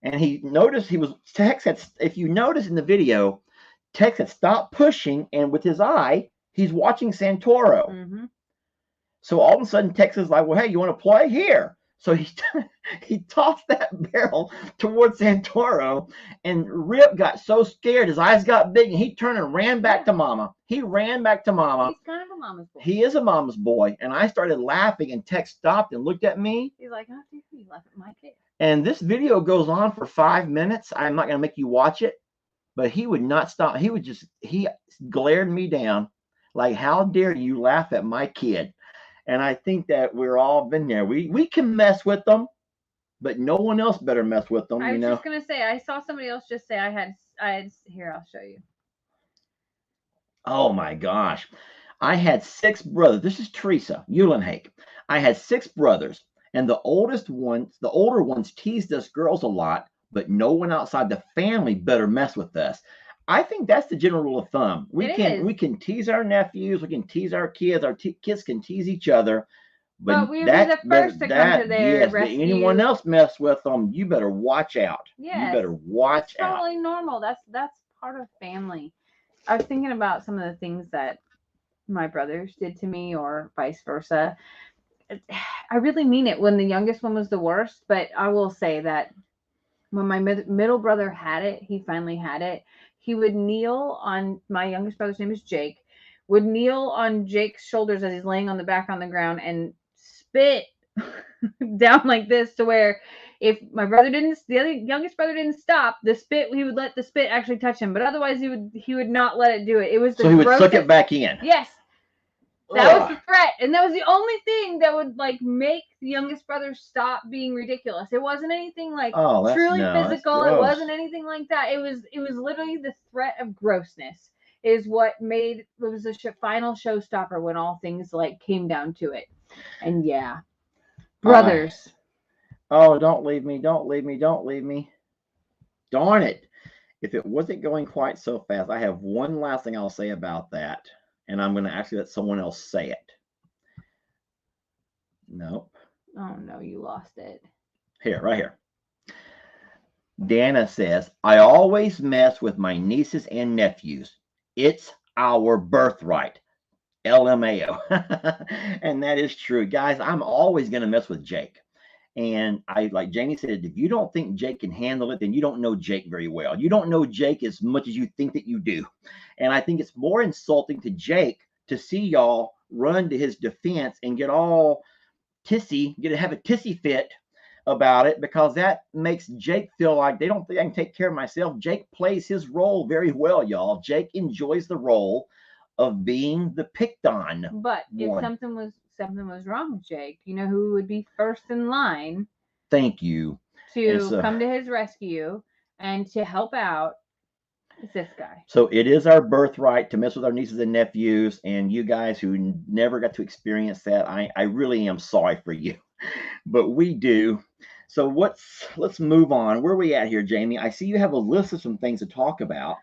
And he noticed Tex had, if you notice in the video, Tex had stopped pushing, and with his eye, he's watching Santoro. Mm-hmm. So all of a sudden, Tex is like, well, hey, you want to play? Here. So he tossed that barrel towards Santoro, and Rip got so scared, his eyes got big, and he turned and ran back to Mama. He ran back to Mama. He's kind of a mama's boy. He is a mama's boy. And I started laughing, and Tex stopped and looked at me. He's like, how do you laugh at my kid? And this video goes on for 5 minutes. I'm not going to make you watch it, but he would not stop. He glared me down like, how dare you laugh at my kid? And I think that we're all been there. We can mess with them, but no one else better mess with them. I was just going to say, I saw somebody else just say I had, here, I'll show you. Oh my gosh. I had 6 brothers. This is Teresa Eulenhake. I had 6 brothers. And the older ones teased us girls a lot, but no one outside the family better mess with us. I think that's the general rule of thumb. We can tease our nephews, we can tease our kids, kids can tease each other. But we'll be the first to come to their rescue. Anyone else mess with them, you better watch out. Yes, you better watch out. It's totally normal. That's part of family. I was thinking about some of the things that my brothers did to me, or vice versa. I really mean it when the youngest one was the worst, but I will say that when my middle brother had it, he finally had it. He would kneel on my youngest brother's name is Jake, would kneel on Jake's shoulders as he's laying on the back on the ground and spit down like this to where if my brother didn't, the other youngest brother didn't stop the spit, he would let the spit actually touch him, but otherwise he would not let it do it. It was the So he would suck it back in. Yes. That was the threat, and that was the only thing that would like make the youngest brother stop being ridiculous. It wasn't anything like truly physical. It wasn't anything like that. It was literally the threat of grossness is what made it was a final showstopper when all things like came down to it. And yeah, brothers. Oh, don't leave me! Don't leave me! Don't leave me! Darn it! If it wasn't going quite so fast, I have one last thing I'll say about that. And I'm going to actually let someone else say it. Nope. Oh, no, you lost it. Here, right here. Dana says, I always mess with my nieces and nephews. It's our birthright. LMAO. And that is true. Guys, I'm always going to mess with Jake. And like Jamie said, if you don't think Jake can handle it, then you don't know Jake very well. You don't know Jake as much as you think that you do. And I think it's more insulting to Jake to see y'all run to his defense and get all tissy, have a tissy fit about it, because that makes Jake feel like they don't think I can take care of myself. Jake plays his role very well, y'all. Jake enjoys the role of being the picked on. But if something was wrong with Jake, you know who would be first in line? Thank you. To come to his rescue and to help out is this guy. So it is our birthright to mess with our nieces and nephews, and you guys who never got to experience that, I really am sorry for you, but we do. So let's move on. Where are we at here, Jamie? I see you have a list of some things to talk about.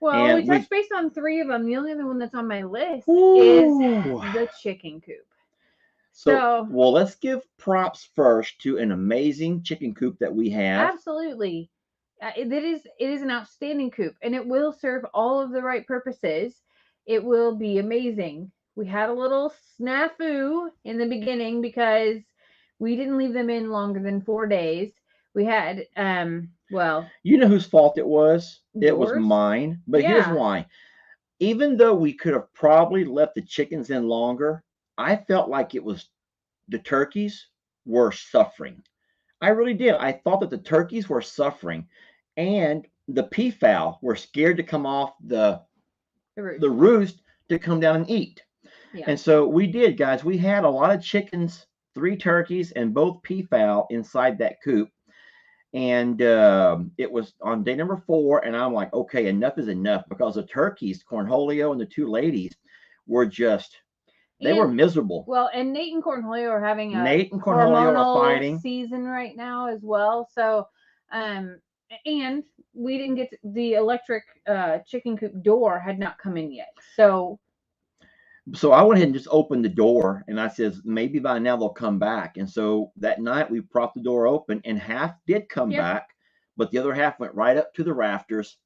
Well, we touched base on 3 of them. The only other one that's on my list is the chicken coop. So, well, let's give props first to an amazing chicken coop that we have. Absolutely. It is an outstanding coop, and it will serve all of the right purposes. It will be amazing. We had a little snafu in the beginning because we didn't leave them in longer than 4 days. We had, well. You know whose fault it was? Yours? It was mine. But here's why. Even though we could have probably left the chickens in longer, I felt like it was the turkeys were suffering. I really did. I thought that the turkeys were suffering, and the peafowl were scared to come off the roost to come down and eat. Yeah. And so we did, guys. We had a lot of chickens, 3 turkeys, and both peafowl inside that coop. And it was on day number 4, and I'm like, okay, enough is enough, because the turkeys, Cornholio and the 2 ladies, were just, they were miserable. Well, and Nate and Cornholio are having a hormonal season right now as well. So, and we didn't get the electric chicken coop door had not come in yet. So I went ahead and just opened the door, and I says, maybe by now they'll come back. And so that night we propped the door open, and half did come back, but the other half went right up to the rafters.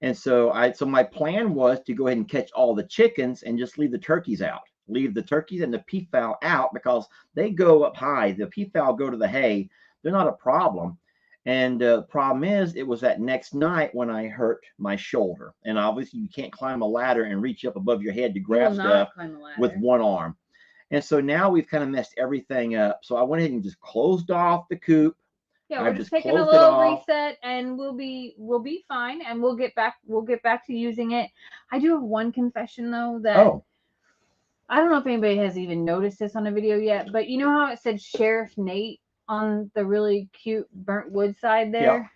And so my plan was to go ahead and catch all the chickens and just leave the turkeys out. Leave the turkeys and the peafowl out, because they go up high. The peafowl go to the hay. They're not a problem. And the problem is, it was that next night when I hurt my shoulder. And obviously you can't climb a ladder and reach up above your head to grab stuff with one arm. And so now we've kind of messed everything up. So I went ahead and just closed off the coop. Yeah, we're just taking a little reset, and we'll be fine, and we'll get back to using it. I do have one confession though, that I don't know if anybody has even noticed this on a video yet, but you know how it said Sheriff Nate on the really cute burnt wood side there? Yeah.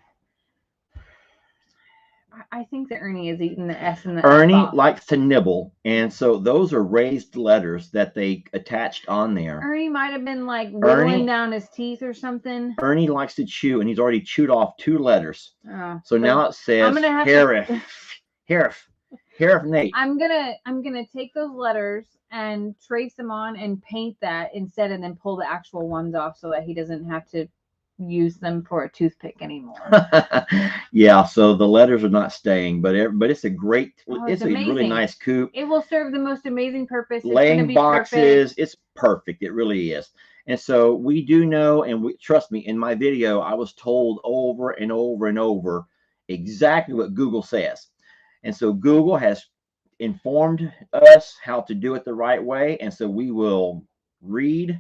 I think that Ernie is eating the S and the Ernie F likes to nibble, and so those are raised letters that they attached on there. Ernie might have been like whittling down his teeth or something. Ernie likes to chew, and he's already chewed off 2 letters. Oh, so now it says Sheriff Nate. I'm gonna take those letters and trace them on and paint that instead, and then pull the actual ones off so that he doesn't have to use them for a toothpick anymore. Yeah, so the letters are not staying, but it's a great, Oh, it's a really amazing. nice coop. It will serve the most amazing purpose. It's going to Laying be boxes, perfect. it's perfect. It really is. And so we do know, and we trust me, in my video, I was told over and over and over exactly what Google says. And so Google has informed us how to do it the right way. And so we will read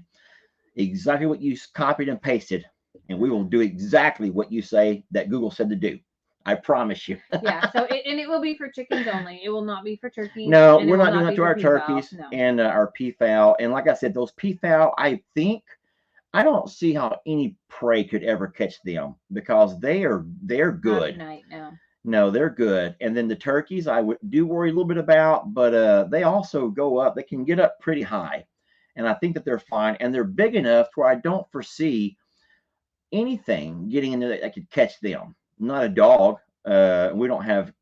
exactly what you copied and pasted, and we will do exactly what you say that Google said to do. I promise you. Yeah. So it will be for chickens only. It will not be for turkeys. No, and we're it will not doing not that be to for our peafowl. turkeys No. and our peafowl. And like I said, those peafowl, I think I don't see how any prey could ever catch them because they're Not good. at night, no. No, they're good. And then the turkeys, I do worry a little bit about, but they also go up. They can get up pretty high, and I think that they're fine. And they're big enough where I don't foresee anything getting in there that could catch them. Not a dog. We don't have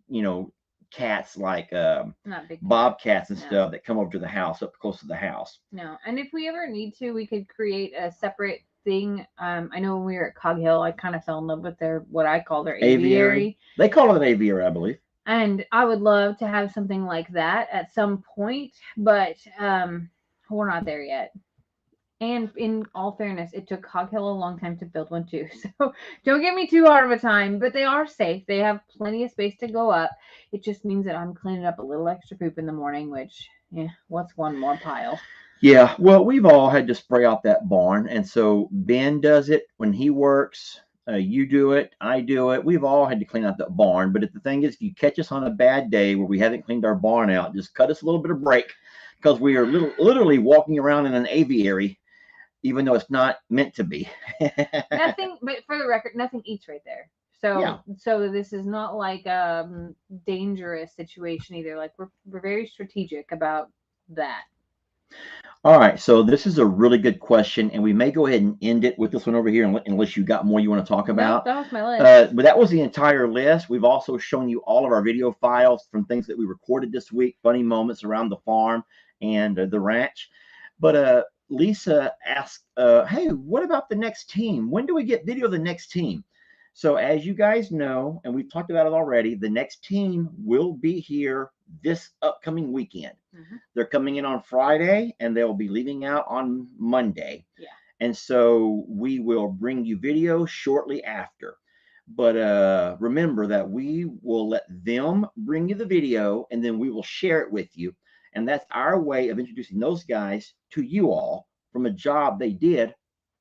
cats like Not big cats. bobcats and No. stuff that come over to the house up close to the house. No. And if we ever need to, we could create a separate thing. I know when we were at Cog Hill, I kind of fell in love with what I call their aviary. They call it an aviary, I believe. And I would love to have something like that at some point, but we're not there yet. And in all fairness, it took Cog Hill a long time to build one too. So don't give me too hard of a time, but they are safe. They have plenty of space to go up. It just means that I'm cleaning up a little extra poop in the morning, which, what's one more pile? Yeah, well, we've all had to spray out that barn. And so Ben does it when he works. You do it. I do it. We've all had to clean out that barn. But the thing is, if you catch us on a bad day where we haven't cleaned our barn out, just cut us a little bit of break because we are literally walking around in an aviary, even though it's not meant to be. Nothing, but for the record, nothing eats right there. So, Yeah. So this is not like a dangerous situation either. Like we're very strategic about that. All right, so this is a really good question, and we may go ahead and end it with this one over here, unless you got more you want to talk about. No, that was my list. But that was the entire list. We've also shown you all of our video files from things that we recorded this week, funny moments around the farm and the ranch. But Lisa asked, hey, what about the next team? When do we get video of the next team? So as you guys know, and we've talked about it already, the next team will be here this upcoming weekend. Mm-hmm. They're coming in on Friday, and they'll be leaving out on Monday. Yeah. And so we will bring you video shortly after. But remember that we will let them bring you the video, and then we will share it with you. And that's our way of introducing those guys to you all from a job they did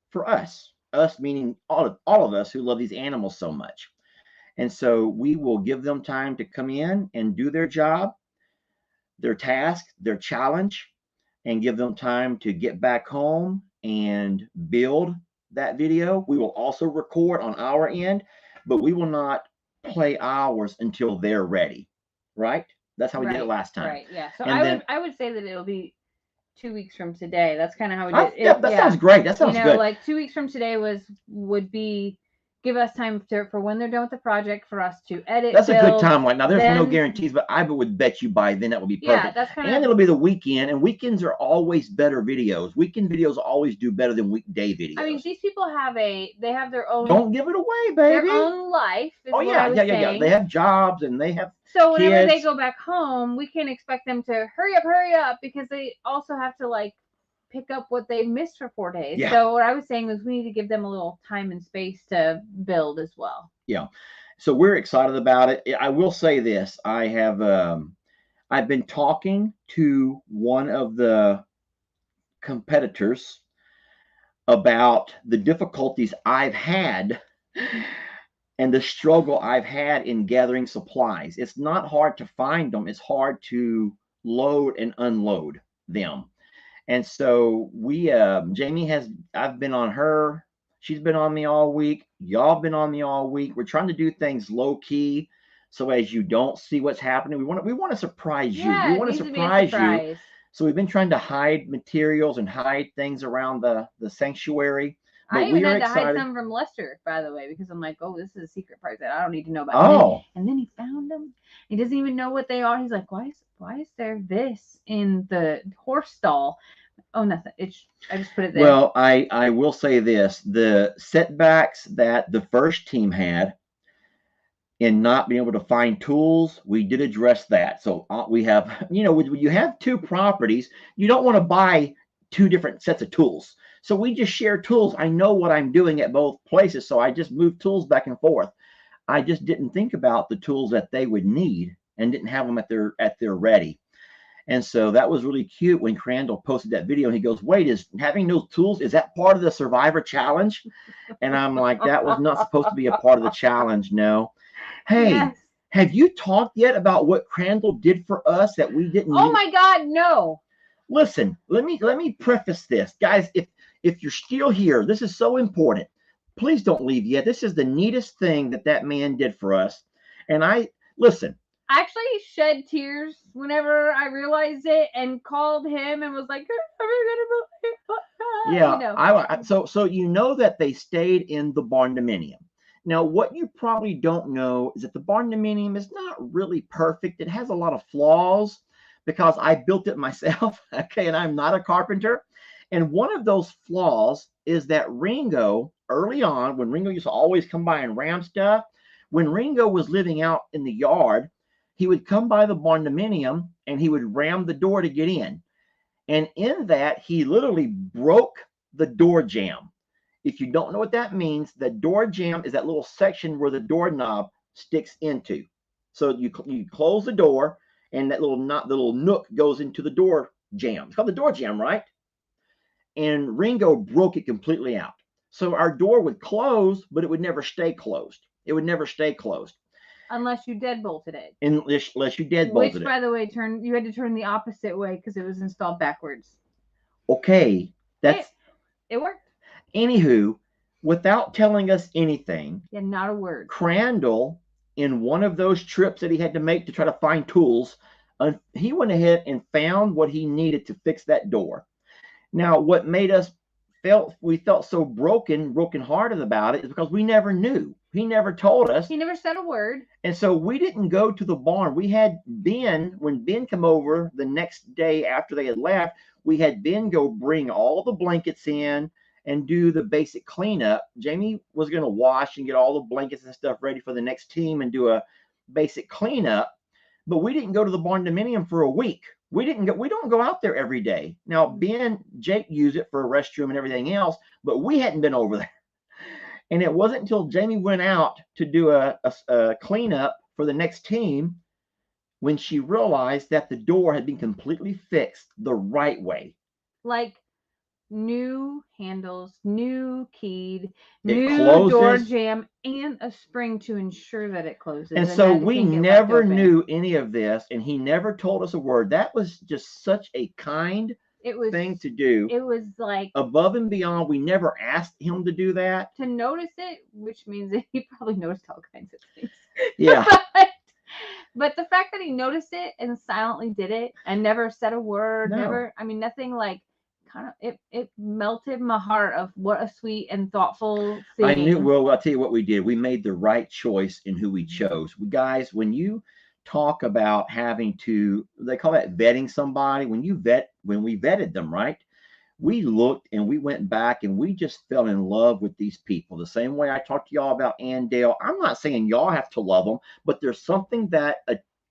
for us. Us meaning all of us who love these animals so much. And so we will give them time to come in and do their job, their task, their challenge, and give them time to get back home and build that video. We will also record on our end, but we will not play ours until they're ready. Right? That's how we did it last time. Right. Yeah. So I would say that it'll be 2 weeks from today. That's kind of how we did it. Yeah, that sounds great. That sounds good. Like 2 weeks from today would be give us time for when they're done with the project for us to edit. That's a good timeline. Now, there's no guarantees, but I would bet you by then that will be perfect. Yeah, that's kind of. And it'll be the weekend, and weekends are always better videos. Weekend videos always do better than weekday videos. I mean, these people have their own. Don't give it away, baby. Their own life. Yeah. They have jobs and they have. So whenever they go back home, we can expect them to hurry up because they also have to pick up what they missed for 4 days. Yeah. So what I was saying was we need to give them a little time and space to build as well. Yeah. So we're excited about it. I will say this. I have I've been talking to one of the competitors about the difficulties I've had and the struggle I've had in gathering supplies. It's not hard to find them. It's hard to load and unload them. And so I've been on her. She's been on me all week. Y'all been on me all week. We're trying to do things low key. So as you don't see what's happening, we want to surprise you. We want to surprise you. So we've been trying to hide materials and hide things around the sanctuary. But I even had to hide some from Lester, by the way, because I'm like, oh, this is a secret part that I don't need to know about. And then he found them. He doesn't even know what they are. He's like, why is there this in the horse stall? Oh, nothing. I just put it there. Well, I will say this: the setbacks that the first team had in not being able to find tools, we did address that. So we have, when you have two properties, you don't want to buy two different sets of tools. So we just share tools. I know what I'm doing at both places, so I just move tools back and forth. I just didn't think about the tools that they would need and didn't have them at their ready. And so that was really cute when Crandall posted that video and he goes, wait, is having those tools, is that part of the Survivor challenge? And I'm like, that was not supposed to be a part of the challenge. No. Hey, Yes. have you talked yet about what Crandall did for us that we didn't? Oh my God, no. Listen, let me preface this. Guys, if you're still here, this is so important. Please don't leave yet. This is the neatest thing that man did for us. And listen. I actually shed tears whenever I realized it and called him and was like, Yeah, so you know that they stayed in the barn dominium. Now, what you probably don't know is that the barn dominium is not really perfect. It has a lot of flaws because I built it myself, okay, and I'm not a carpenter. And one of those flaws is that Ringo, early on, when Ringo used to always come by and ram stuff, when Ringo was living out in the yard, he would come by the barn dominium and he would ram the door to get in. And in that, he literally broke the door jamb. If you don't know what that means, the door jamb is that little section where the doorknob sticks into. So you close the door and that little nook goes into the door jamb. It's called the door jamb, right? And Ringo broke it completely out. So our door would close, but it would never stay closed. It would never stay closed. Unless you deadbolted it. Unless you deadbolted Which, it. by the way, you had to turn the opposite way because it was installed backwards. Okay, it worked. Anywho, without telling us anything, yeah, not a word. Crandall, in one of those trips that he had to make to try to find tools, he went ahead and found what he needed to fix that door. Now, what made us felt so brokenhearted about it is because we never knew. He never told us. He never said a word. And so we didn't go to the barn. We had when Ben came over the next day after they had left, we had Ben go bring all the blankets in and do the basic cleanup. Jamie was going to wash and get all the blankets and stuff ready for the next team and do a basic cleanup. But we didn't go to the barn dominium for a week. We don't go out there every day. Now, Jake used it for a restroom and everything else, but we hadn't been over there. And it wasn't until Jamie went out to do a cleanup for the next team when she realized that the door had been completely fixed the right way. Like new handles, new keyed, new door jamb, and a spring to ensure that it closes. And so we never knew any of this, and he never told us a word. That was just such a kind thing to do. It was like above and beyond. We never asked him to do that. To notice it, which means that he probably noticed all kinds of things. Yeah. But the fact that he noticed it and silently did it and never said a word, nothing like it melted my heart of what a sweet and thoughtful thing. I knew. Well, I'll tell you what we did. We made the right choice in who we chose. Guys, when you talk about having to, they call that vetting somebody. When we vetted them, right? We looked and we went back and we just fell in love with these people. The same way I talked to y'all about Ann Dale. I'm not saying y'all have to love them, but there's something that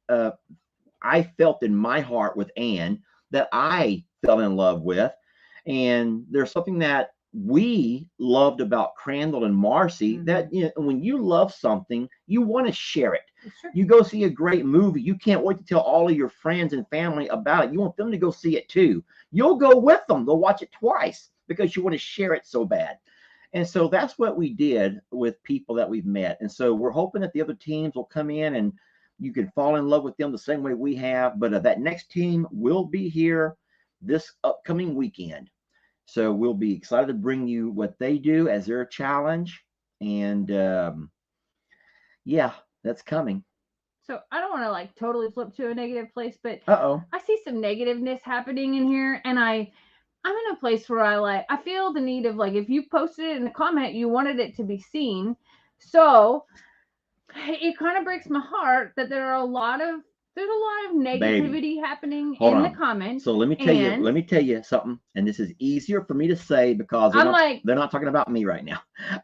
I felt in my heart with Ann that I fell in love with. And there's something that we loved about Crandall and Marcy, that when you love something, you want to share it. Sure. You go see a great movie, you can't wait to tell all of your friends and family about it. You want them to go see it too. You'll go with them. They'll watch it twice because you want to share it so bad. And so that's what we did with people that we've met. And so we're hoping that the other teams will come in and you can fall in love with them the same way we have. But that next team will be here this upcoming weekend. So we'll be excited to bring you what they do as their challenge. And that's coming. So I don't want to totally flip to a negative place, but I see some negativeness happening in here. And I'm in a place where I feel the need of if you posted it in a comment, you wanted it to be seen. So it kind of breaks my heart that there are a lot of There's a lot of Baby, negativity happening hold in the on. comments. So let me tell you something, and this is easier for me to say because they're not talking about me right now.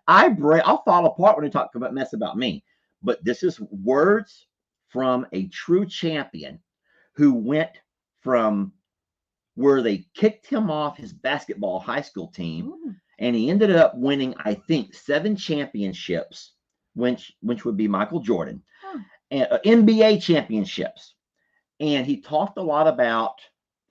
I'll fall apart when they talk about mess about me. But this is words from a true champion who went from where they kicked him off his basketball high school team, and he ended up winning, I think, 7 championships, which would be Michael Jordan, and NBA championships. And he talked a lot about,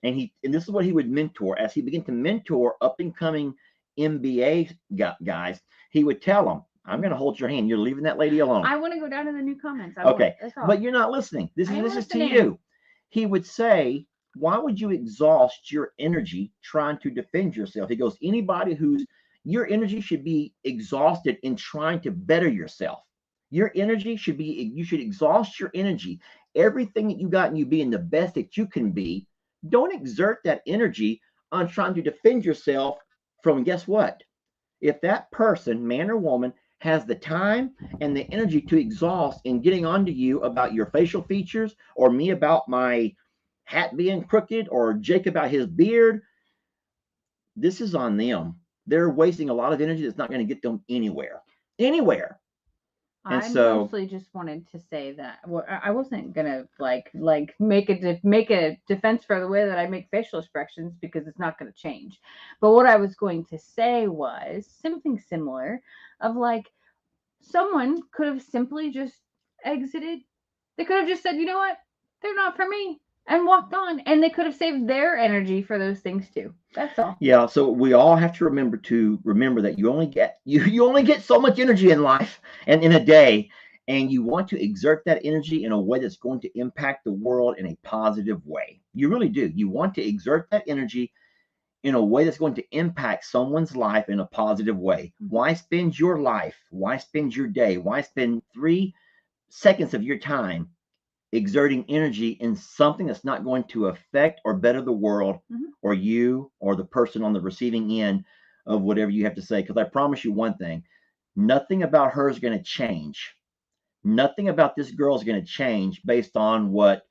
and this is what he would mentor as he began to mentor up and coming NBA guys. He would tell them, "I'm going to hold your hand. You're leaving that lady alone." I want to go down to the new comments. Okay, but you're not listening. This is to you. He would say, "Why would you exhaust your energy trying to defend yourself?" He goes, "Anybody your energy should be exhausted in trying to better yourself. Your energy you should exhaust your energy. Everything that you got in you being the best that you can be. Don't exert that energy on trying to defend yourself from, guess what? If that person, man or woman, has the time and the energy to exhaust in getting onto you about your facial features, or me about my hat being crooked, or Jake about his beard, this is on them. They're wasting a lot of energy that's not going to get them anywhere. And I so, mostly just wanted to say that I wasn't gonna like make a defense for the way that I make facial expressions, because it's not gonna change. But what I was going to say was something similar, of like, someone could have simply just exited. They could have just said, you know what, they're not for me, and walked on, and they could have saved their energy for those things too. That's all. yeah, so we all have to remember that you only get so much energy in life and in a day, and you want to exert that energy in a way that's going to impact the world in a positive way. You really do. You want to exert that energy in a way that's going to impact someone's life in a positive way. Why spend your life? Why spend your day? Why spend 3 seconds of your time exerting energy in something that's not going to affect or better the world, or you, or the person on the receiving end of whatever you have to say? Because I promise you one thing, nothing about her is going to change. Nothing about this girl is going to change based on what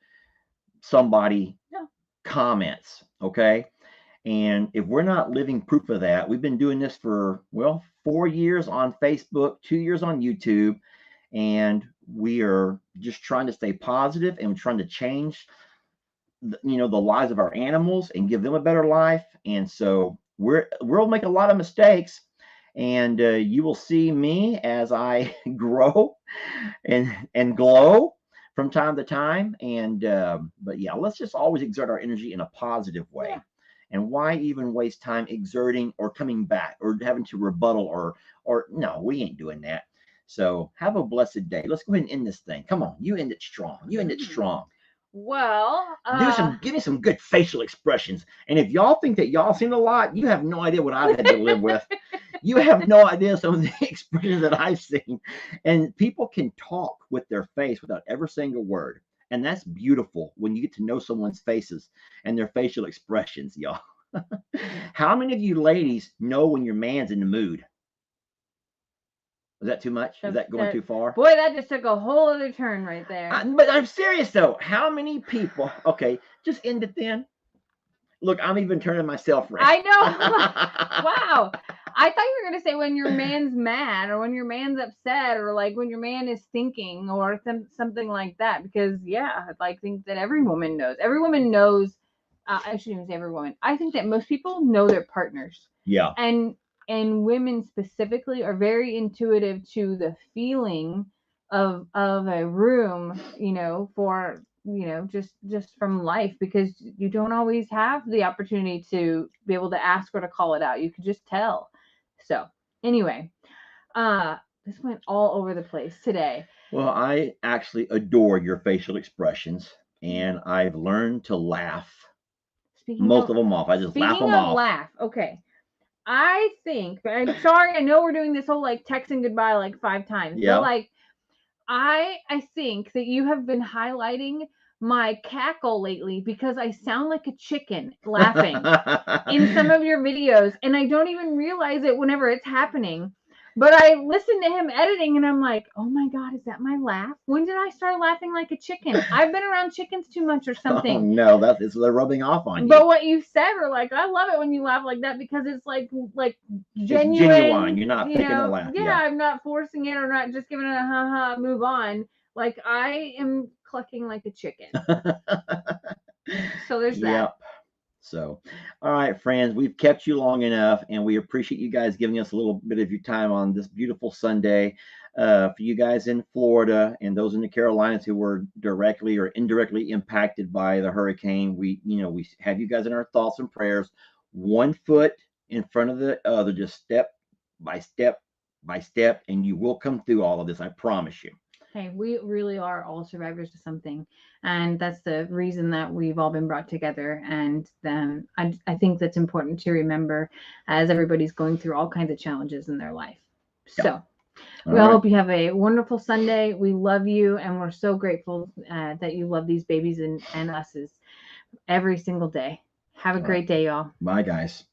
somebody comments. Okay. And if we're not living proof of that, we've been doing this for, 4 years on Facebook, 2 years on YouTube, and we are just trying to stay positive and trying to change the lives of our animals and give them a better life. And so we'll make a lot of mistakes, and you will see me as I grow and glow from time to time. And but yeah, let's just always exert our energy in a positive way. And why even waste time exerting or coming back or having to rebuttal or no, we ain't doing that. So have a blessed day. Let's go ahead and end this thing. Come on, you end it strong. Well, Give me some good facial expressions. And if y'all think that y'all seen a lot, you have no idea what I've had to live with. You have no idea some of the expressions that I've seen. And people can talk with their face without ever saying a word. And that's beautiful when you get to know someone's faces and their facial expressions, y'all. How many of you ladies know when your man's in the mood? Was that too much? Is that going too far? Boy, that just took a whole other turn right there. But I'm serious though. How many people? Okay, just end it then. Look, I'm even turning myself red. I know. Wow. I thought you were going to say when your man's mad, or when your man's upset, or like when your man is thinking, or something like that. Because I think that every woman knows. Every woman knows. I shouldn't even say every woman. I think that most people know their partners. Yeah. And women specifically are very intuitive to the feeling of a room, for just from life, because you don't always have the opportunity to be able to ask or to call it out. You can just tell. So anyway, this went all over the place today. Well, I actually adore your facial expressions, and I've learned to laugh most of them off. I just laugh them off. Laugh. Okay. I think, but I'm sorry, I know we're doing this whole like texting goodbye like 5 times. Yeah. But like I think that you have been highlighting my cackle lately, because I sound like a chicken laughing in some of your videos, and I don't even realize it whenever it's happening. But I listened to him editing and I'm like, oh my God, is that my laugh? When did I start laughing like a chicken? I've been around chickens too much or Oh something. no, they're rubbing off on you. But what you said were like, I love it when you laugh like that because it's like genuine. It's genuine. You're not you faking the know, laugh. yeah, Yeah. I'm not forcing it or not just giving it a ha ha, move on. Like I am clucking like a chicken. So there's that. Yep. So, all right, friends, we've kept you long enough, and we appreciate you guys giving us a little bit of your time on this beautiful Sunday. For you guys in Florida and those in the Carolinas who were directly or indirectly impacted by the hurricane, we have you guys in our thoughts and prayers. One foot in front of the other, just step by step by step, and you will come through all of this. I promise you. Hey, we really are all survivors of something. And that's the reason that we've all been brought together. And I think that's important to remember as everybody's going through all kinds of challenges in their life. Yeah. So we all hope you have a wonderful Sunday. We love you. And we're so grateful that you love these babies and us every single day. Have a great day, y'all. Bye, guys.